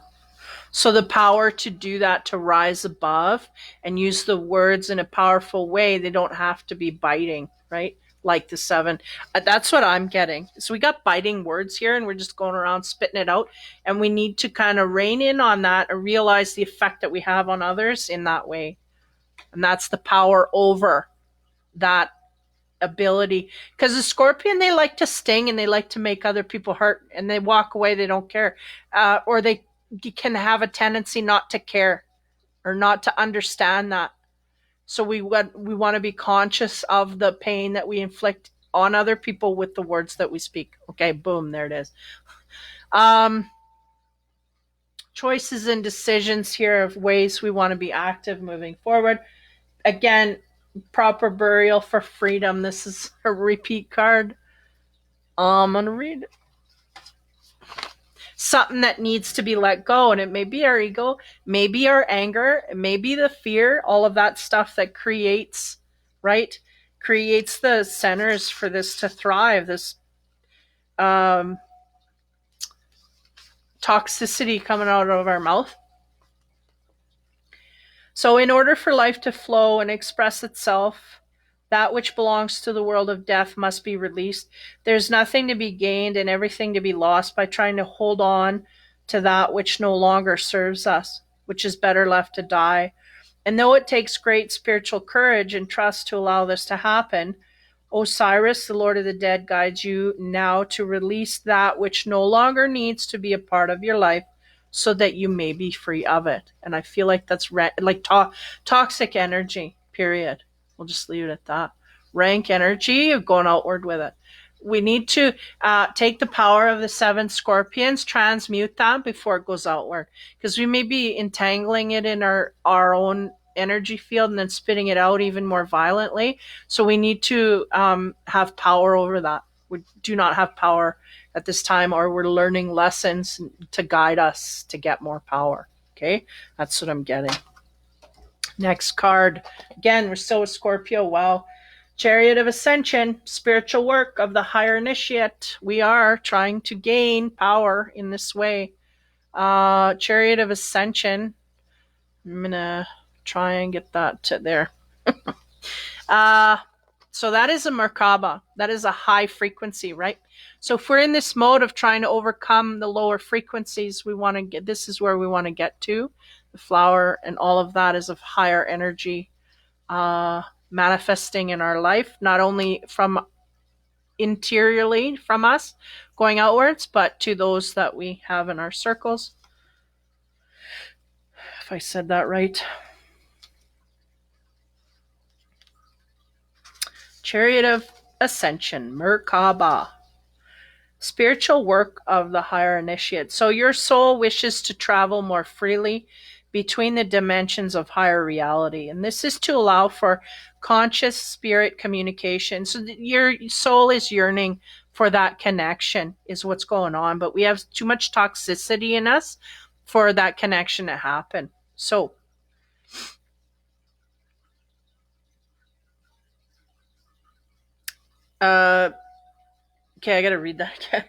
So the power to do that, to rise above and use the words in a powerful way, they don't have to be biting, right? Like the 7. That's what I'm getting. So we got biting words here and we're just going around spitting it out. And we need to kind of rein in on that and realize the effect that we have on others in that way. And that's the power over that ability, because the scorpion, they like to sting and they like to make other people hurt, and they walk away, they don't care, or they can have a tendency not to care or not to understand that. So we want to be conscious of the pain that we inflict on other people with the words that we speak. Okay, boom, there it is. Choices and decisions here of ways we want to be active moving forward. Again, proper burial for freedom. This is a repeat card. I'm going to read something that needs to be let go, and it may be our ego, maybe our anger, it may be the fear, all of that stuff that creates the centers for this to thrive, this toxicity coming out of our mouth. So in order for life to flow and express itself, that which belongs to the world of death must be released. There's nothing to be gained and everything to be lost by trying to hold on to that which no longer serves us, which is better left to die. And though it takes great spiritual courage and trust to allow this to happen, Osiris, the Lord of the Dead, guides you now to release that which no longer needs to be a part of your life, so that you may be free of it. And I feel like that's toxic energy, period. We'll just leave it at that. Rank energy of going outward with it. We need to take the power of the 7 scorpions, transmute that before it goes outward. Because we may be entangling it in our own energy field and then spitting it out even more violently. So we need to have power over that. We do not have power at this time, or we're learning lessons to guide us to get more power. Okay, that's what I'm getting. Next card. Again, we're still with Scorpio. Wow. Chariot of Ascension, spiritual work of the higher initiate. We are trying to gain power in this way. Chariot of Ascension. I'm going to try and get that to there. So that is a Merkaba. That is a high frequency, right? So if we're in this mode of trying to overcome the lower frequencies, this is where we want to get to. The flower and all of that is of higher energy manifesting in our life, not only from interiorly from us going outwards, but to those that we have in our circles. If I said that right. Chariot of Ascension, Merkaba. Spiritual work of the higher initiate. So your soul wishes to travel more freely between the dimensions of higher reality. And this is to allow for conscious spirit communication. So your soul is yearning for that connection, is what's going on. But we have too much toxicity in us for that connection to happen. So okay, I gotta read that again.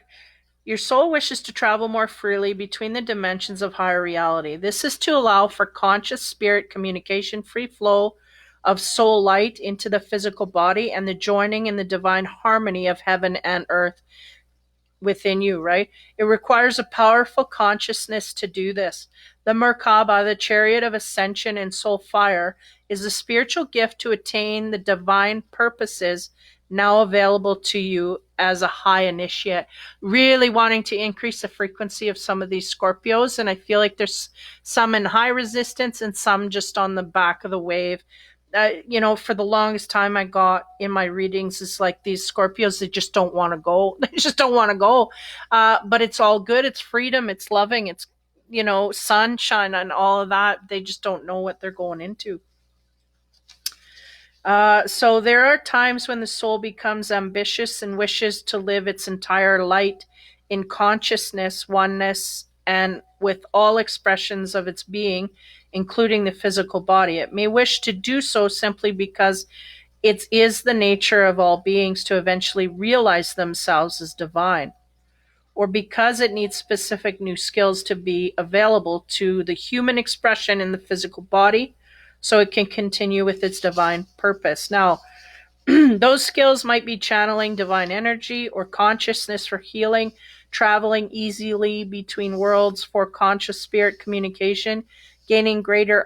Your soul wishes to travel more freely between the dimensions of higher reality. This is to allow for conscious spirit communication, free flow of soul light into the physical body, and the joining in the divine harmony of heaven and earth within you, right? It requires a powerful consciousness to do this. The Merkaba, the chariot of ascension and soul fire, is a spiritual gift to attain the divine purposes now available to you as a high initiate. Really wanting to increase the frequency of some of these Scorpios, and I feel like there's some in high resistance and some just on the back of the wave. For the longest time I got in my readings is like these Scorpios that just don't want to go. They just don't want to go. But it's all good. It's freedom. It's loving. It's, sunshine and all of that. They just don't know what they're going into. So there are times when the soul becomes ambitious and wishes to live its entire light in consciousness, oneness, and with all expressions of its being, including the physical body. It may wish to do so simply because it is the nature of all beings to eventually realize themselves as divine, or because it needs specific new skills to be available to the human expression in the physical body, so it can continue with its divine purpose. Now, those skills might be channeling divine energy or consciousness for healing, traveling easily between worlds for conscious spirit communication, gaining greater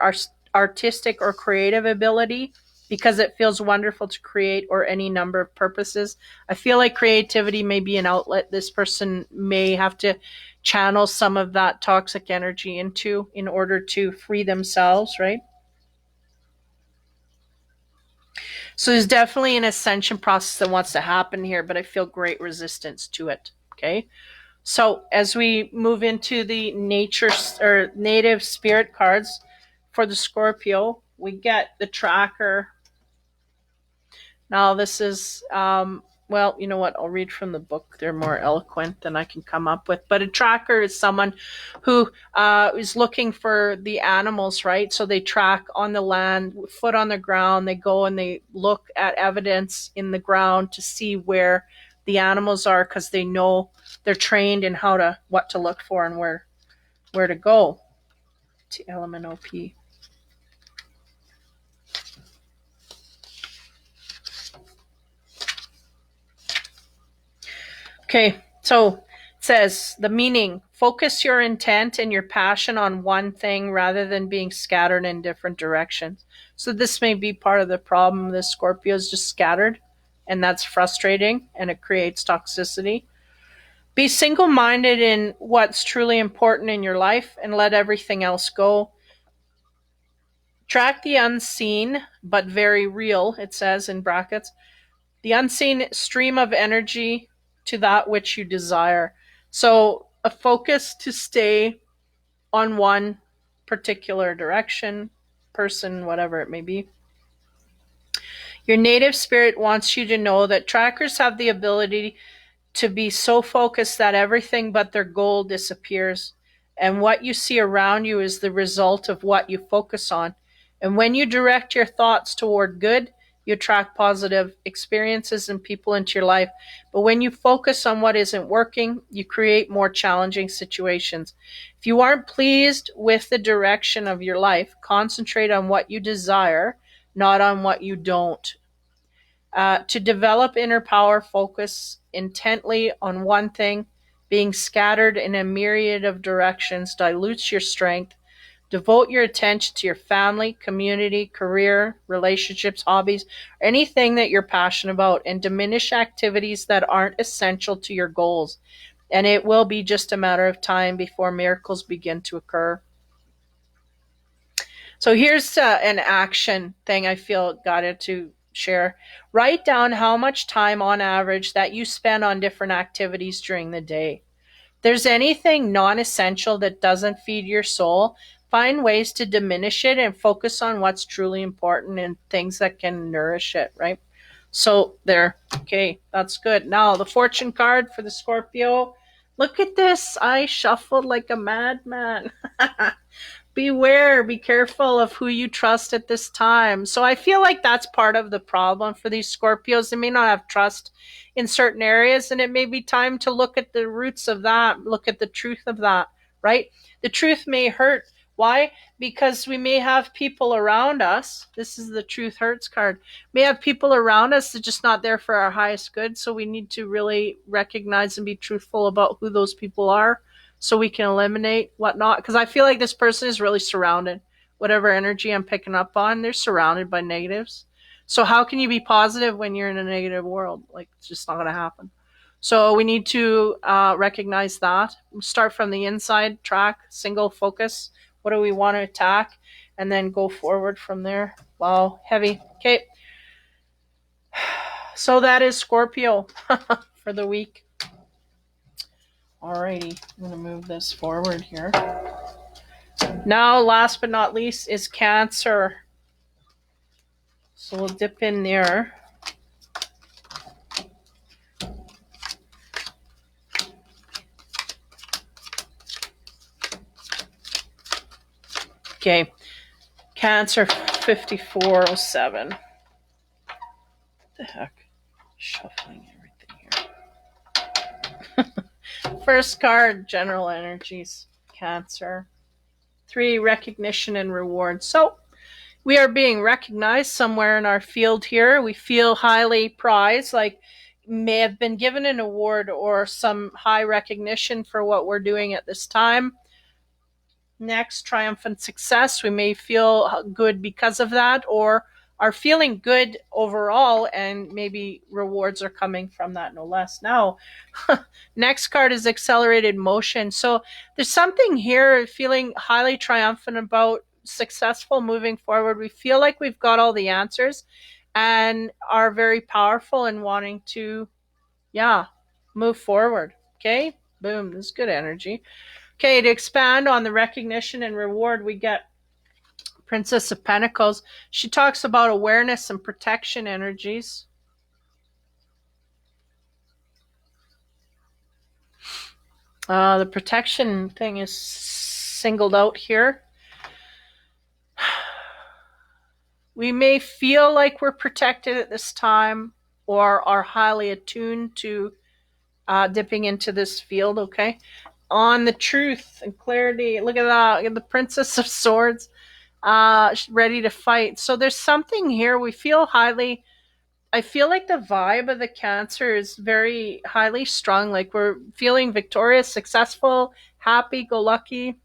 artistic or creative ability, because it feels wonderful to create or any number of purposes. I feel like creativity may be an outlet this person may have to channel some of that toxic energy into in order to free themselves, right? So there's definitely an ascension process that wants to happen here, but I feel great resistance to it. Okay. So as we move into the nature or native spirit cards for the Scorpio, we get the tracker. Now this is, well, you know what? I'll read from the book. They're more eloquent than I can come up with. But a tracker is someone who is looking for the animals, right? So they track on the land, foot on the ground. They go and they look at evidence in the ground to see where the animals are, because they know, they're trained in what to look for and where to go. To LMNOP. Okay, so it says the meaning: focus your intent and your passion on one thing rather than being scattered in different directions. So this may be part of the problem. This Scorpio is just scattered, and that's frustrating, and it creates toxicity. Be single-minded in what's truly important in your life and let everything else go. Track the unseen but very real, it says in brackets, the unseen stream of energy to that which you desire. So a focus to stay on one particular direction, person, whatever it may be. Your native spirit wants you to know that trackers have the ability to be so focused that everything but their goal disappears. And what you see around you is the result of what you focus on. And when you direct your thoughts toward good, you attract positive experiences and people into your life. But when you focus on what isn't working, you create more challenging situations. If you aren't pleased with the direction of your life, concentrate on what you desire, not on what you don't. To develop inner power, focus intently on one thing. Being scattered in a myriad of directions dilutes your strength. Devote your attention to your family, community, career, relationships, hobbies, or anything that you're passionate about, and diminish activities that aren't essential to your goals. And it will be just a matter of time before miracles begin to occur. So here's an action thing I feel got it to share. Write down how much time on average that you spend on different activities during the day. If there's anything non-essential that doesn't feed your soul, find ways to diminish it and focus on what's truly important and things that can nourish it, right? So there. Okay, that's good. Now the fortune card for the Scorpio. Look at this. I shuffled like a madman. Beware, be careful of who you trust at this time. So I feel like that's part of the problem for these Scorpios. They may not have trust in certain areas, and it may be time to look at the roots of that, look at the truth of that, right? The truth may hurt. Why? Because we may have people around us. This is the truth hurts card. May have people around us that are just not there for our highest good. So we need to really recognize and be truthful about who those people are, so we can eliminate whatnot. Because I feel like this person is really surrounded. Whatever energy I'm picking up on, they're surrounded by negatives. So how can you be positive when you're in a negative world? Like, it's just not going to happen. So we need to recognize that. Start from the inside, track, single focus. What do we want to attack? And then go forward from there. Wow, heavy. Okay. So that is Scorpio for the week. Alrighty, I'm going to move this forward here. Now, last but not least, is Cancer. So we'll dip in there. Okay, Cancer 5407. What the heck? Shuffling everything here. First card, General Energies, Cancer. 3, recognition and reward. So we are being recognized somewhere in our field here. We feel highly prized, like may have been given an award or some high recognition for what we're doing at this time. Next, triumphant success. We may feel good because of that, or are feeling good overall, and maybe rewards are coming from that, no less. Now, next card is accelerated motion. So there's something here feeling highly triumphant about successful moving forward. We feel like we've got all the answers and are very powerful in wanting to, yeah, move forward. Okay, boom, this is good energy. Okay, to expand on the recognition and reward, we get Princess of Pentacles. She talks about awareness and protection energies. The protection thing is singled out here. We may feel like we're protected at this time or are highly attuned to dipping into this field, okay? On the truth and clarity, look at that. Look at the Princess of Swords, ready to fight. So there's something here. We feel highly, I feel like the vibe of the Cancer is very highly strung. Like we're feeling victorious, successful, happy, go lucky.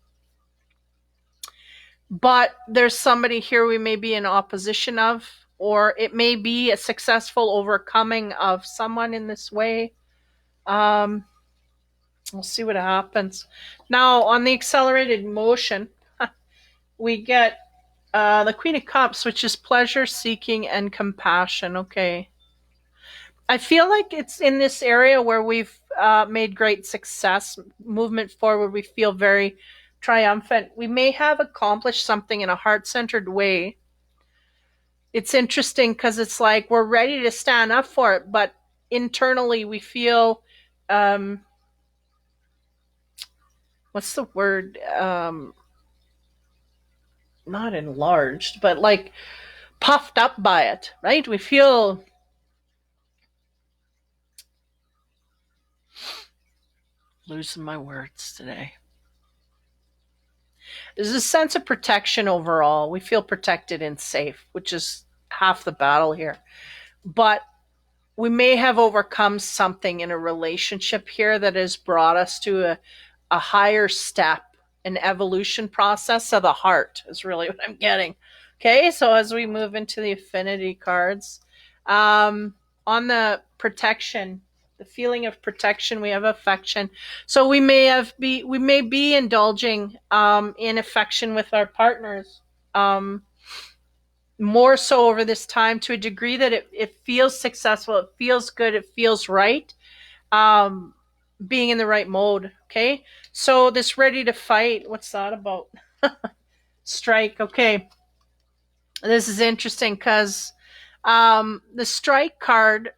But there's somebody here we may be in opposition of, or it may be a successful overcoming of someone in this way. We'll see what happens. Now, on the accelerated motion, we get the Queen of Cups, which is pleasure seeking and compassion. Okay. I feel like it's in this area where we've made great success, movement forward. We feel very triumphant. We may have accomplished something in a heart centered way. It's interesting because it's like we're ready to stand up for it, but internally we feel, what's the word? Not enlarged, but like puffed up by it, right? We feel losing my words today. There's a sense of protection overall. We feel protected and safe, which is half the battle here. But we may have overcome something in a relationship here that has brought us to a higher step, an evolution process of the heart is really what I'm getting. Okay, so as we move into the affinity cards, on the protection, the feeling of protection, we have affection. So we may be indulging in affection with our partners, more so over this time, to a degree that it feels successful, it feels good, it feels right. Being in the right mode. Okay, so this ready to fight, what's that about? Strike. Okay, this is interesting because the strike card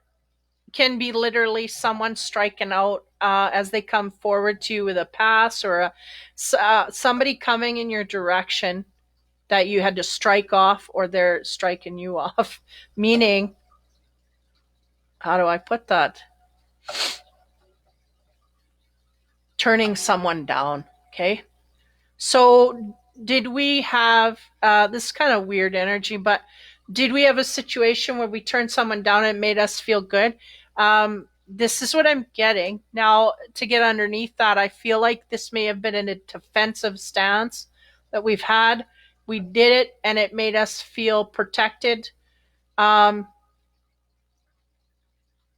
can be literally someone striking out as they come forward to you with a pass, or somebody coming in your direction that you had to strike off, or they're striking you off. Meaning, how do I put that? Turning someone down. Okay, so did we have this kind of weird energy, but did we have a situation where we turned someone down and it made us feel good? This is what I'm getting. Now, to get underneath that, I feel like this may have been in a defensive stance that we've had. We did it and it made us feel protected.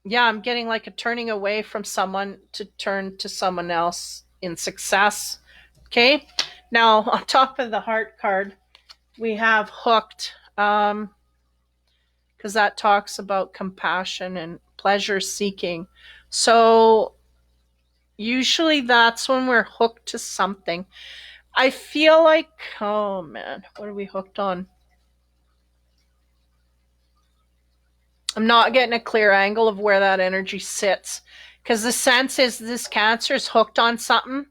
Yeah, I'm getting like a turning away from someone to turn to someone else in success. Okay. Now, on top of the heart card, we have hooked, because that talks about compassion and pleasure seeking. So usually that's when we're hooked to something. I feel like, oh man, what are we hooked on? I'm not getting a clear angle of where that energy sits, because the sense is this Cancer is hooked on something,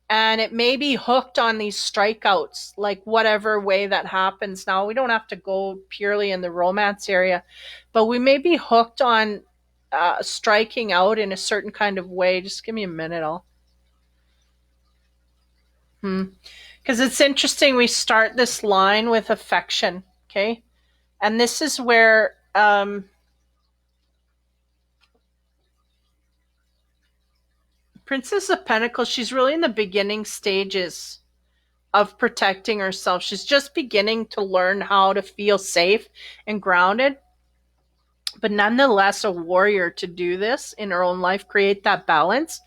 and it may be hooked on these strikeouts, like whatever way that happens. Now, we don't have to go purely in the romance area, but we may be hooked on striking out in a certain kind of way. Just give me a minute. Because it's interesting. We start this line with affection, okay? And this is where Princess of Pentacles, she's really in the beginning stages of protecting herself. She's just beginning to learn how to feel safe and grounded, but nonetheless a warrior to do this in her own life, create that balance.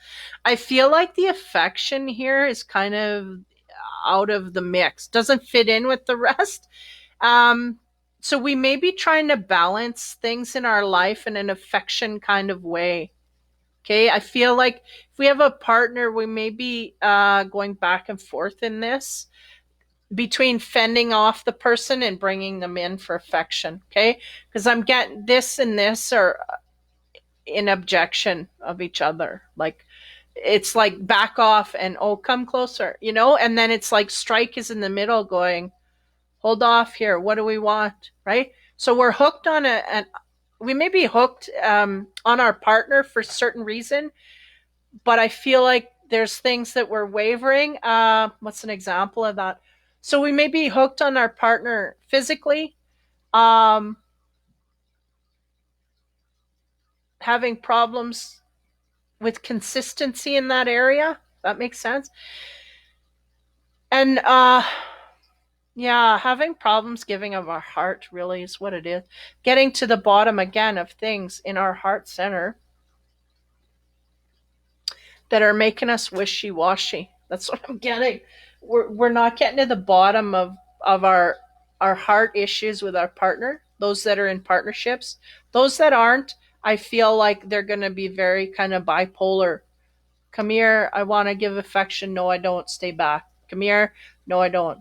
I feel like the affection here is kind of out of the mix, doesn't fit in with the rest. Um, so we may be trying to balance things in our life in an affection kind of way. Okay, I feel like if we have a partner, we may be going back and forth in this between fending off the person and bringing them in for affection. Okay, because I'm getting this and this are in objection of each other. Like it's like back off and oh, come closer, you know, and then it's like strike is in the middle going, hold off here. What do we want? Right. So we're hooked on we may be hooked on our partner for certain reason, but I feel like there's things that we're wavering. What's an example of that? So we may be hooked on our partner physically, um, having problems with consistency in that area. That makes sense. And yeah, having problems giving of our heart really is what it is. Getting to the bottom again of things in our heart center that are making us wishy washy. That's what I'm getting. We're not getting to the bottom of our heart issues with our partner, those that are in partnerships. Those that aren't, I feel like they're going to be very kind of bipolar. Come here, I want to give affection. No, I don't. Stay back. Come here. No, I don't.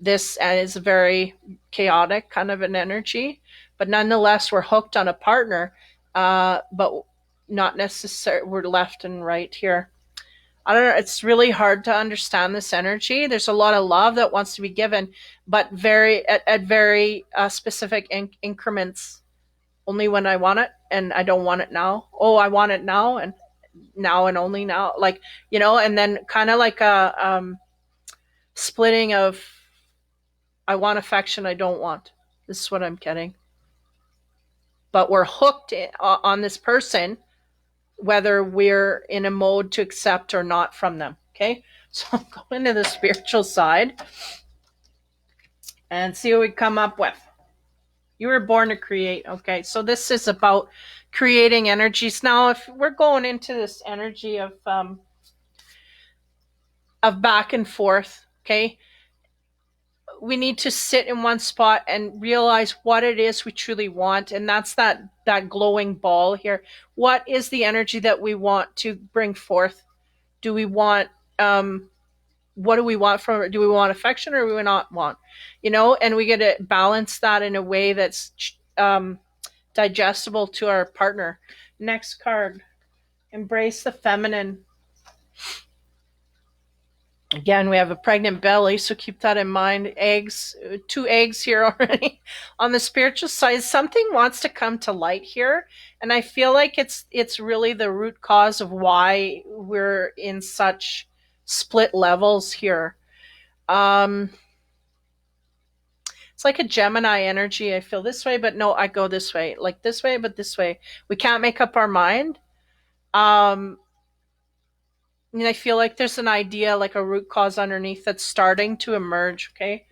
This is a very chaotic kind of an energy, but nonetheless, we're hooked on a partner, but not necessarily we're left and right here. I don't know. It's really hard to understand this energy. There's a lot of love that wants to be given, but very at very specific increments. Only when I want it, and I don't want it now. Oh, I want it now, and now and only now. Like you know, and then kind of like a splitting of I want affection, I don't want. This is what I'm getting. But we're hooked on this person, whether we're in a mode to accept or not from them. Okay, so I'm going to the spiritual side and see what we come up with. You were born to create. Okay, so this is about creating energies. Now, if we're going into this energy of back and forth, okay, we need to sit in one spot and realize what it is we truly want, and that's that glowing ball here. What is the energy that we want to bring forth? Do we want what do we want from it? Do we want affection or do we not want, you know? And we get to balance that in a way that's digestible to our partner. Next card, embrace the feminine. Again, we have a pregnant belly, so keep that in mind. Eggs, 2 eggs here already. On the spiritual side, something wants to come to light here, and I feel like it's really the root cause of why we're in such split levels here. Um, it's like a Gemini energy. I feel this way, but no, I go this way. Like this way, but this way. We can't make up our mind. Um, and I feel like there's an idea, like a root cause underneath that's starting to emerge. Okay.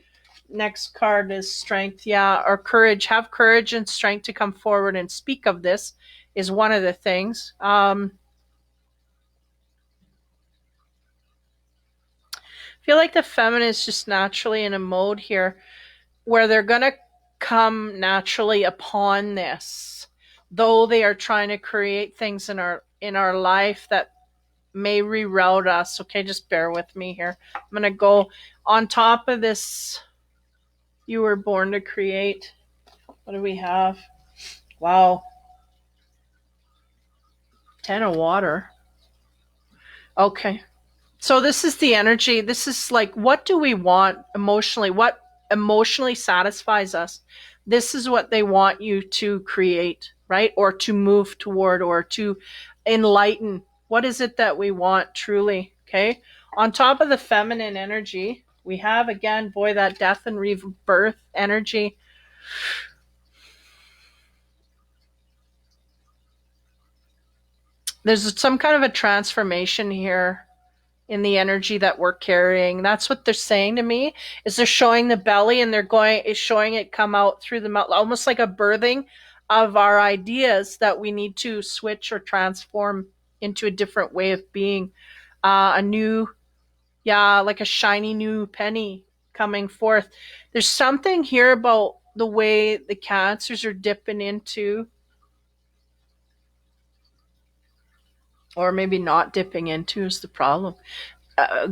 Next card is strength. Yeah. Or courage. Have courage and strength to come forward and speak of this is one of the things. I feel like the feminine is just naturally in a mode here where they're going to come naturally upon this, though they are trying to create things in our life that may reroute us. Okay, just bear with me here. I'm going to go on top of this. You were born to create. What do we have? Wow. 10 of water. Okay. So this is the energy. This is like, what do we want emotionally? What emotionally satisfies us? This is what they want you to create, right? Or to move toward or to enlighten. What is it that we want truly? Okay. On top of the feminine energy, we have again, boy, that death and rebirth energy. There's some kind of a transformation here in the energy that we're carrying. That's what they're saying to me, is they're showing the belly and is showing it come out through the mouth, almost like a birthing of our ideas that we need to switch or transform into a different way of being. A new, yeah, like a shiny new penny coming forth. There's something here about the way the cancers are dipping into, or maybe not dipping into is the problem.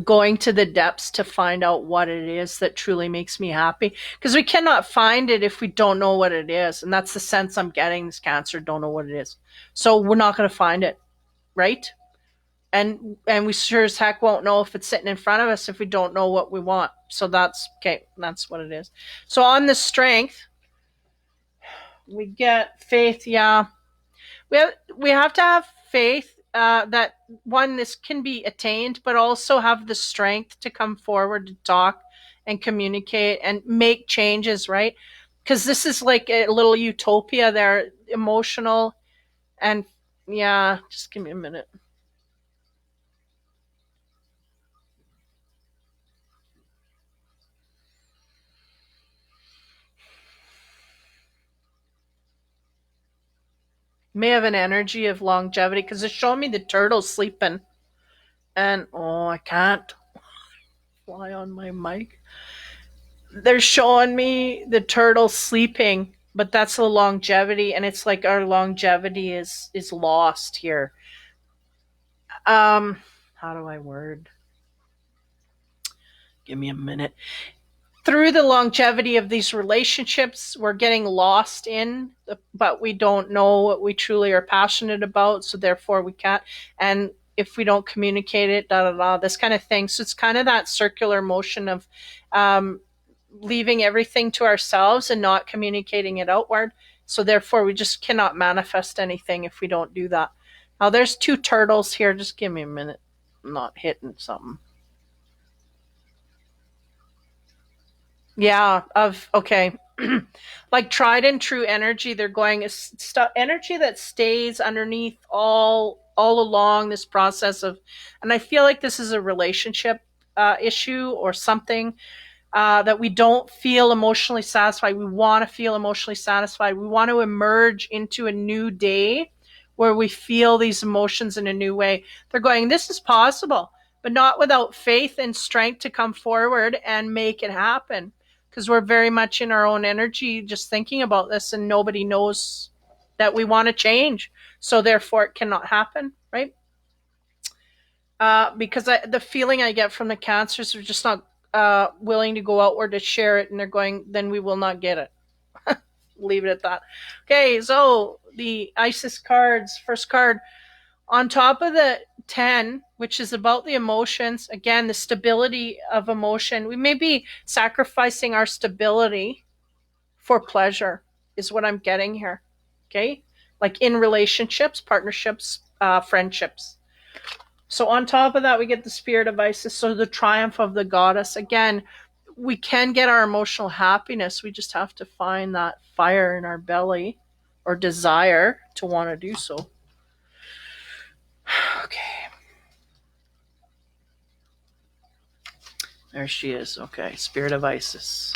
Going to the depths to find out what it is that truly makes me happy, because we cannot find it if we don't know what it is, and that's the sense I'm getting. This cancer don't know what it is, so we're not going to find it, right? And we sure as heck won't know if it's sitting in front of us if we don't know what we want. So that's okay. That's what it is. So on the strength, we get faith. Yeah, we have to have faith that one, this can be attained, but also have the strength to come forward to talk and communicate and make changes, right? Because this is like a little utopia there, emotional. And yeah, just give me a minute. May have an energy of longevity, because it's showing me the turtle sleeping. And oh, I can't fly on my mic. They're showing me the turtle sleeping, but that's the longevity, and it's like our longevity is lost here. How do I word? Give me a minute. Through the longevity of these relationships, we're getting lost but we don't know what we truly are passionate about, so therefore we can't. And if we don't communicate it, da da da, this kind of thing. So it's kind of that circular motion of um, leaving everything to ourselves and not communicating it outward. So therefore, we just cannot manifest anything if we don't do that. Now, there's two turtles here. Just give me a minute. I'm not hitting something. Yeah, okay. Like tried and true energy, they're going energy that stays underneath all along this process of, and I feel like this is a relationship issue or something, that we don't feel emotionally satisfied. We want to feel emotionally satisfied. We want to emerge into a new day where we feel these emotions in a new way. They're going, this is possible, but not without faith and strength to come forward and make it happen. Because we're very much in our own energy just thinking about this, and nobody knows that we want to change. So therefore, it cannot happen, right? Because the feeling I get from the cancers are just not willing to go outward to share it, and they're going, then we will not get it. Leave it at that. Okay, so the ISIS cards, first card, on top of the 10, which is about the emotions, again, the stability of emotion. We may be sacrificing our stability for pleasure, is what I'm getting here. Okay, like in relationships, partnerships, friendships. So on top of that, we get the spirit of Isis. So the triumph of the goddess. Again, we can get our emotional happiness. We just have to find that fire in our belly or desire to want to do so. Okay. There she is. Okay. Spirit of Isis.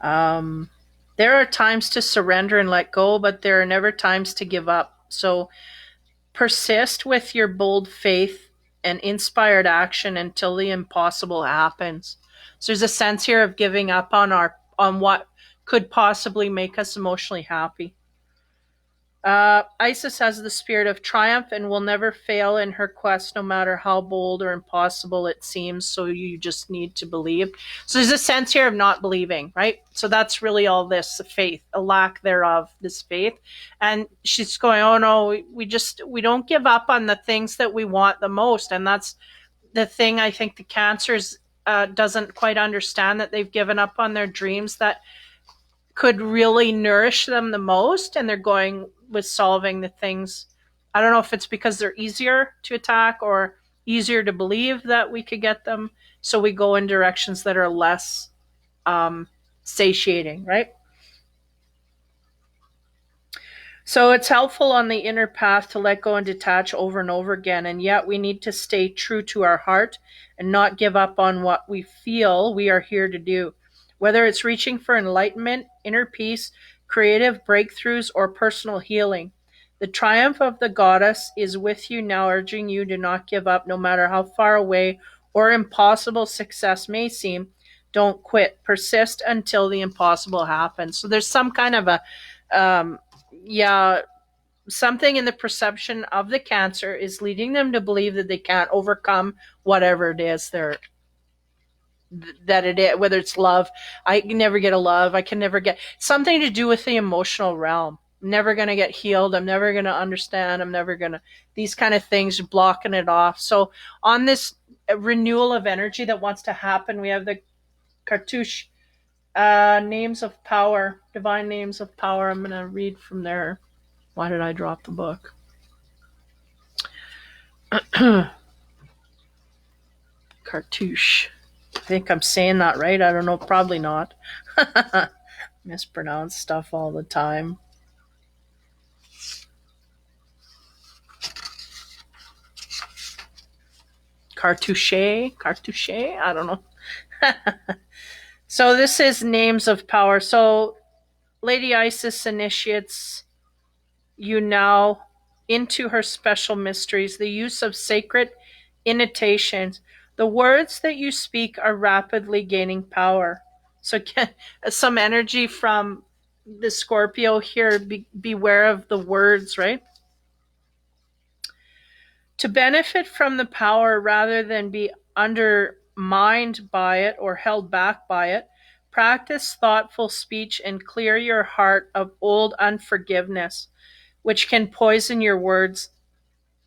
There are times to surrender and let go, but there are never times to give up. So persist with your bold faith and inspired action until the impossible happens. So there's a sense here of giving up on what could possibly make us emotionally happy. Isis has the spirit of triumph and will never fail in her quest, no matter how bold or impossible it seems. So you just need to believe. So there's a sense here of not believing, right? So that's really all this, the faith, a lack thereof, this faith. And she's going, oh no, we don't give up on the things that we want the most. And that's the thing I think the cancers doesn't quite understand, that they've given up on their dreams that could really nourish them the most, and they're going with solving the things. I don't know if it's because they're easier to attack or easier to believe that we could get them, so we go in directions that are less satiating, right? So it's helpful on the inner path to let go and detach over and over again, and yet we need to stay true to our heart and not give up on what we feel we are here to do. Whether it's reaching for enlightenment, inner peace, creative breakthroughs, or personal healing. The triumph of the goddess is with you now, urging you to not give up no matter how far away or impossible success may seem. Don't quit. Persist until the impossible happens. So there's some kind of a yeah, something in the perception of the cancer is leading them to believe that they can't overcome whatever it is that it is, whether it's love. I can never get a love. I can never get something to do with the emotional realm. I'm never going to get healed. I'm never going to understand. I'm never going to, these kind of things, blocking it off. So on this renewal of energy that wants to happen, we have the cartouche, names of power, divine names of power. I'm going to read from there. Why did I drop the book? Cartouche. I think I'm saying that right. I don't know. Probably not. Mispronounce stuff all the time. Cartouche. Cartouche. I don't know. So this is names of power. So Lady Isis initiates you now into her special mysteries, the use of sacred intonations. The words that you speak are rapidly gaining power. So get some energy from the Scorpio here. Beware of the words, right? To benefit from the power rather than be undermined by it or held back by it, practice thoughtful speech and clear your heart of old unforgiveness, which can poison your words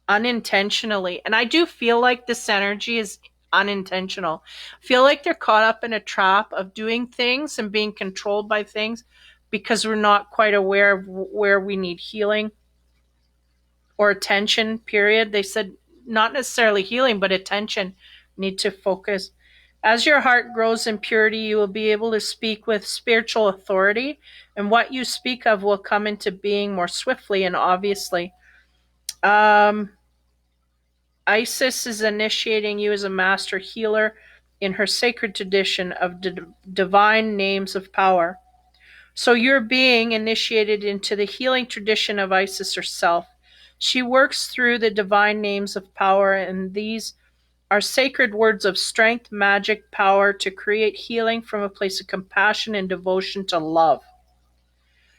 unintentionally. And I do feel like this energy is unintentional. I feel like they're caught up in a trap of doing things and being controlled by things because we're not quite aware of where we need healing or attention, period. They said not necessarily healing, but attention. Need to focus. As your heart grows in purity, you will be able to speak with spiritual authority, and what you speak of will come into being more swiftly and obviously. Isis is initiating you as a master healer in her sacred tradition of divine names of power. So you're being initiated into the healing tradition of Isis herself. She works through the divine names of power, and these are sacred words of strength, magic, power to create healing from a place of compassion and devotion to love.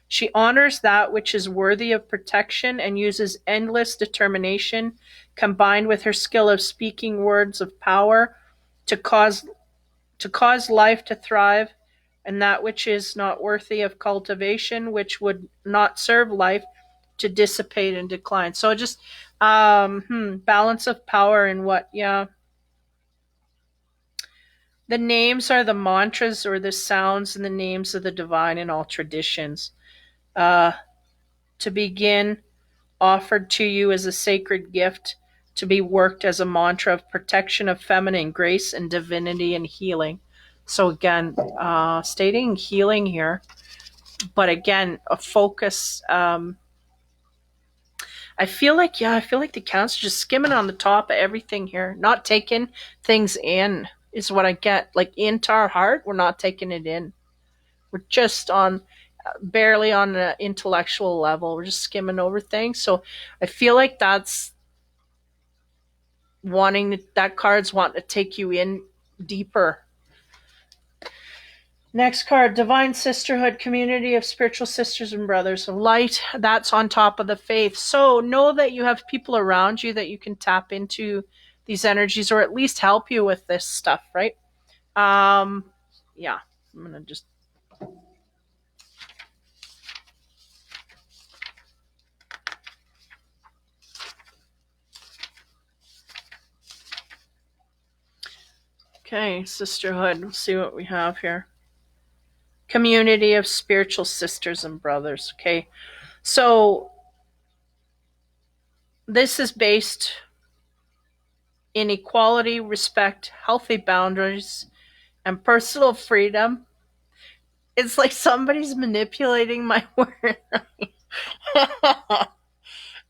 She honors that which is worthy of protection and uses endless determination combined with her skill of speaking words of power to cause life to thrive, and that which is not worthy of cultivation, which would not serve life, to dissipate and decline. So just balance of power and what, yeah. The names are the mantras or the sounds and the names of the divine in all traditions. To begin, offered to you as a sacred gift to be worked as a mantra of protection of feminine grace and divinity and healing. So again, stating healing here, but again, a focus. I feel like the count's just skimming on the top of everything here, not taking things in is what I get. Like into our heart, we're not taking it in. We're just on barely on an intellectual level. We're just skimming over things. So I feel like that's that card's wanting to take you in deeper. Next card, Divine Sisterhood, community of spiritual sisters and brothers of light. That's on top of the faith. So know that you have people around you that you can tap into these energies or at least help you with this stuff, right? Yeah, I'm going to just. Okay, sisterhood. Let's see what we have here. Community of spiritual sisters and brothers. Okay, so this is based in equality, respect, healthy boundaries, and personal freedom. It's like somebody's manipulating my word.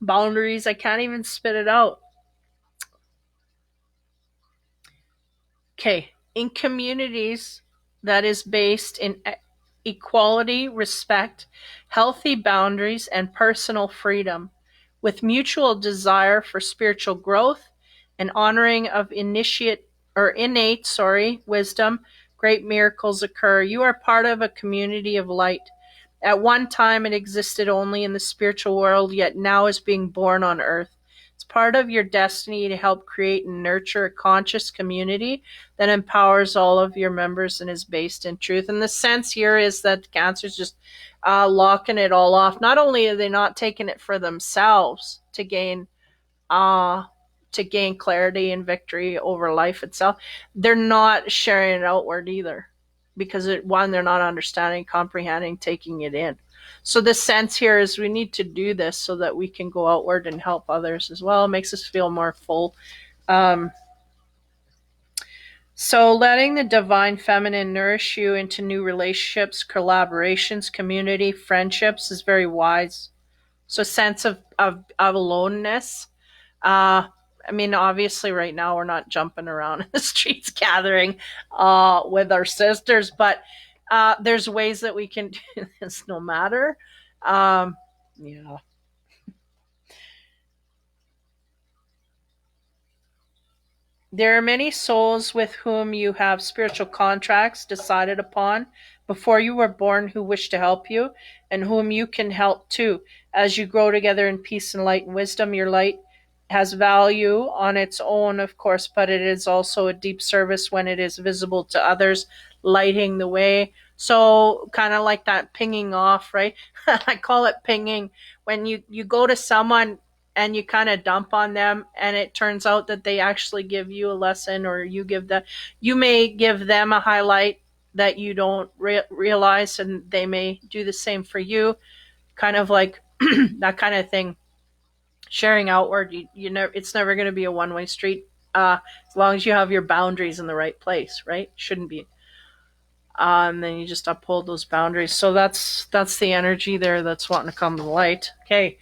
Boundaries, I can't even spit it out. Okay, in communities that is based in equality, respect, healthy boundaries, and personal freedom, with mutual desire for spiritual growth and honoring of innate wisdom, great miracles occur. You are part of a community of light. At one time, it existed only in the spiritual world, yet now is being born on earth. It's part of your destiny to help create and nurture a conscious community that empowers all of your members and is based in truth. And the sense here is that cancer's just locking it all off. Not only are they not taking it for themselves uh, to gain clarity and victory over life itself, they're not sharing it outward either, because one, they're not understanding, comprehending, taking it in. So the sense here is we need to do this so that we can go outward and help others as well. It makes us feel more full. Um, so letting the divine feminine nourish you into new relationships, collaborations, community, friendships is very wise. So sense of aloneness. I mean, obviously, right now we're not jumping around in the streets gathering with our sisters, but there's ways that we can do this no matter. Yeah. There are many souls with whom you have spiritual contracts decided upon before you were born who wish to help you and whom you can help too. As you grow together in peace and light and wisdom, your light has value on its own, of course, but it is also a deep service when it is visible to others, lighting the way. So, kind of like that pinging off, right? I call it pinging. When you go to someone and you kind of dump on them and it turns out that they actually give you a lesson, or you may give them a highlight that you don't realize, and they may do the same for you, kind of like that kind of thing. Sharing outward, you know, it's never going to be a one-way street, as long as you have your boundaries in the right place, right? Shouldn't be. And then you just uphold those boundaries. So that's the energy there that's wanting to come to light. Okay.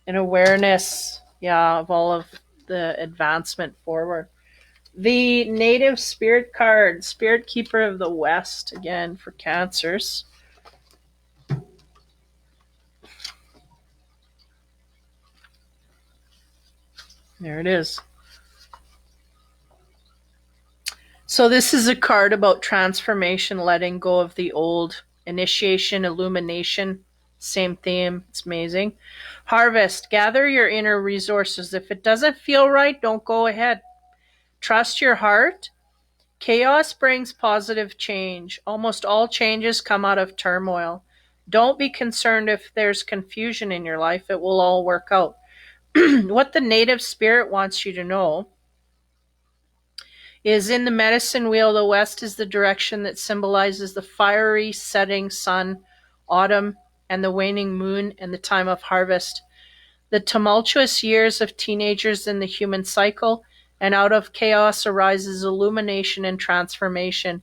An awareness, yeah, of all of the advancement forward. The native spirit card, Spirit Keeper of the West, again for Cancers. There it is. So this is a card about transformation, letting go of the old, initiation, illumination, same theme. It's amazing. Harvest, gather your inner resources. If it doesn't feel right, don't go ahead. Trust your heart. Chaos brings positive change. Almost all changes come out of turmoil. Don't be concerned if there's confusion in your life. It will all work out. What the native spirit wants you to know is in the medicine wheel, the west is the direction that symbolizes the fiery setting sun, autumn, and the waning moon, and the time of harvest. The tumultuous years of teenagers in the human cycle, and out of chaos arises illumination and transformation.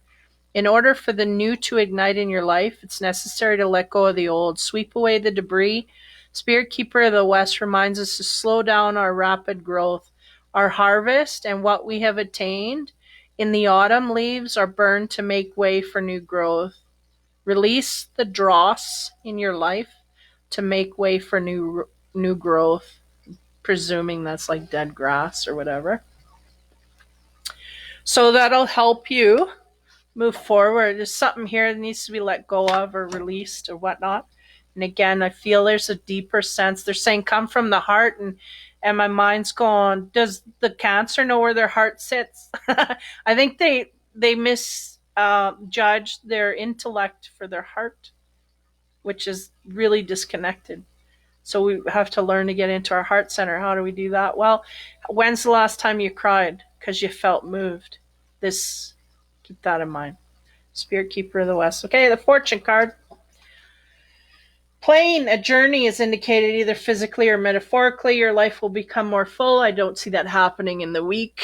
In order for the new to ignite in your life, it's necessary to let go of the old, sweep away the debris. Spirit Keeper of the West reminds us to slow down our rapid growth. Our harvest and what we have attained in the autumn leaves are burned to make way for new growth. Release the dross in your life to make way for new growth, presuming that's like dead grass or whatever. So that'll help you move forward. There's something here that needs to be let go of or released or whatnot. And again, I feel there's a deeper sense. They're saying come from the heart, and my mind's going, does the Cancer know where their heart sits? I think they misjudge their intellect for their heart, which is really disconnected. So we have to learn to get into our heart center. How do we do that? Well, when's the last time you cried because you felt moved? Keep that in mind. Spirit Keeper of the West. Okay, the Fortune card. Plane, a journey is indicated either physically or metaphorically. Your life will become more full. I don't see that happening in the week.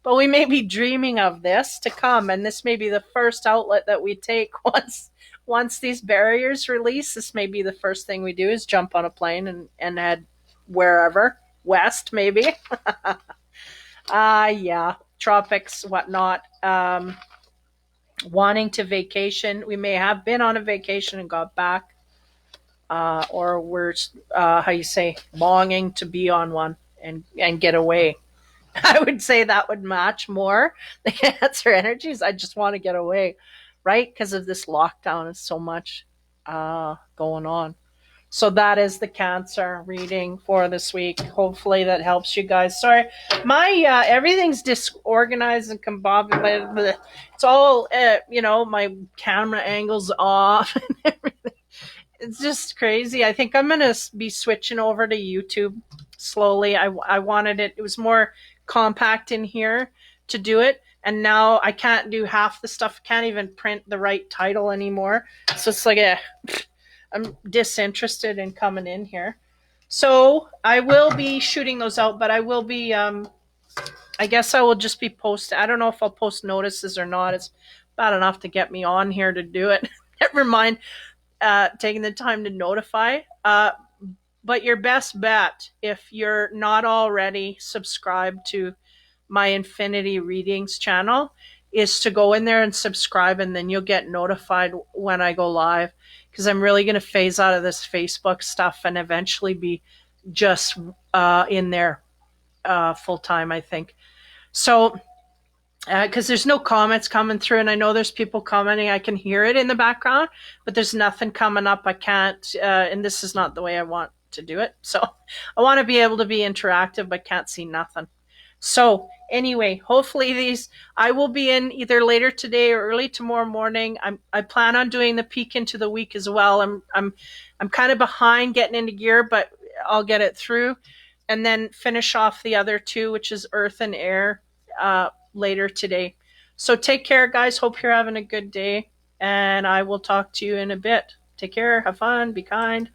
But we may be dreaming of this to come, and this may be the first outlet that we take once these barriers release. This may be the first thing we do is jump on a plane and head wherever, west maybe. Yeah, tropics, whatnot. Wanting to vacation. We may have been on a vacation and got back, or we're how you say, longing to be on one and get away. I would say that would match more the Cancer energies. I just want to get away, right? Because of this lockdown and so much going on. So that is the Cancer reading for this week. Hopefully that helps you guys. Sorry, my everything's disorganized and combobulated. It's all my camera angles off and everything. It's just crazy. I think I'm gonna be switching over to YouTube slowly. I wanted it. It was more compact in here to do it, and now I can't do half the stuff. Can't even print the right title anymore. So it's like I'm disinterested in coming in here. So I will be shooting those out, but I will be I guess I will just be posting. I don't know if I'll post notices or not. It's bad enough to get me on here to do it. Never mind taking the time to notify. But your best bet, if you're not already subscribed to my Infinity Readings channel, is to go in there and subscribe, and then you'll get notified when I go live, because I'm really going to phase out of this Facebook stuff and eventually be just in there full time, I think. So because there's no comments coming through, and I know there's people commenting. I can hear it in the background, but there's nothing coming up. I can't, and this is not the way I want to do it. So I want to be able to be interactive, but can't see nothing. So anyway, hopefully I will be in either later today or early tomorrow morning. I plan on doing the peek into the week as well. I'm kind of behind getting into gear, but I'll get it through, and then finish off the other two, which is Earth and Air, later today. So take care, guys. Hope you're having a good day, and I will talk to you in a bit. Take care. Have fun. Be kind.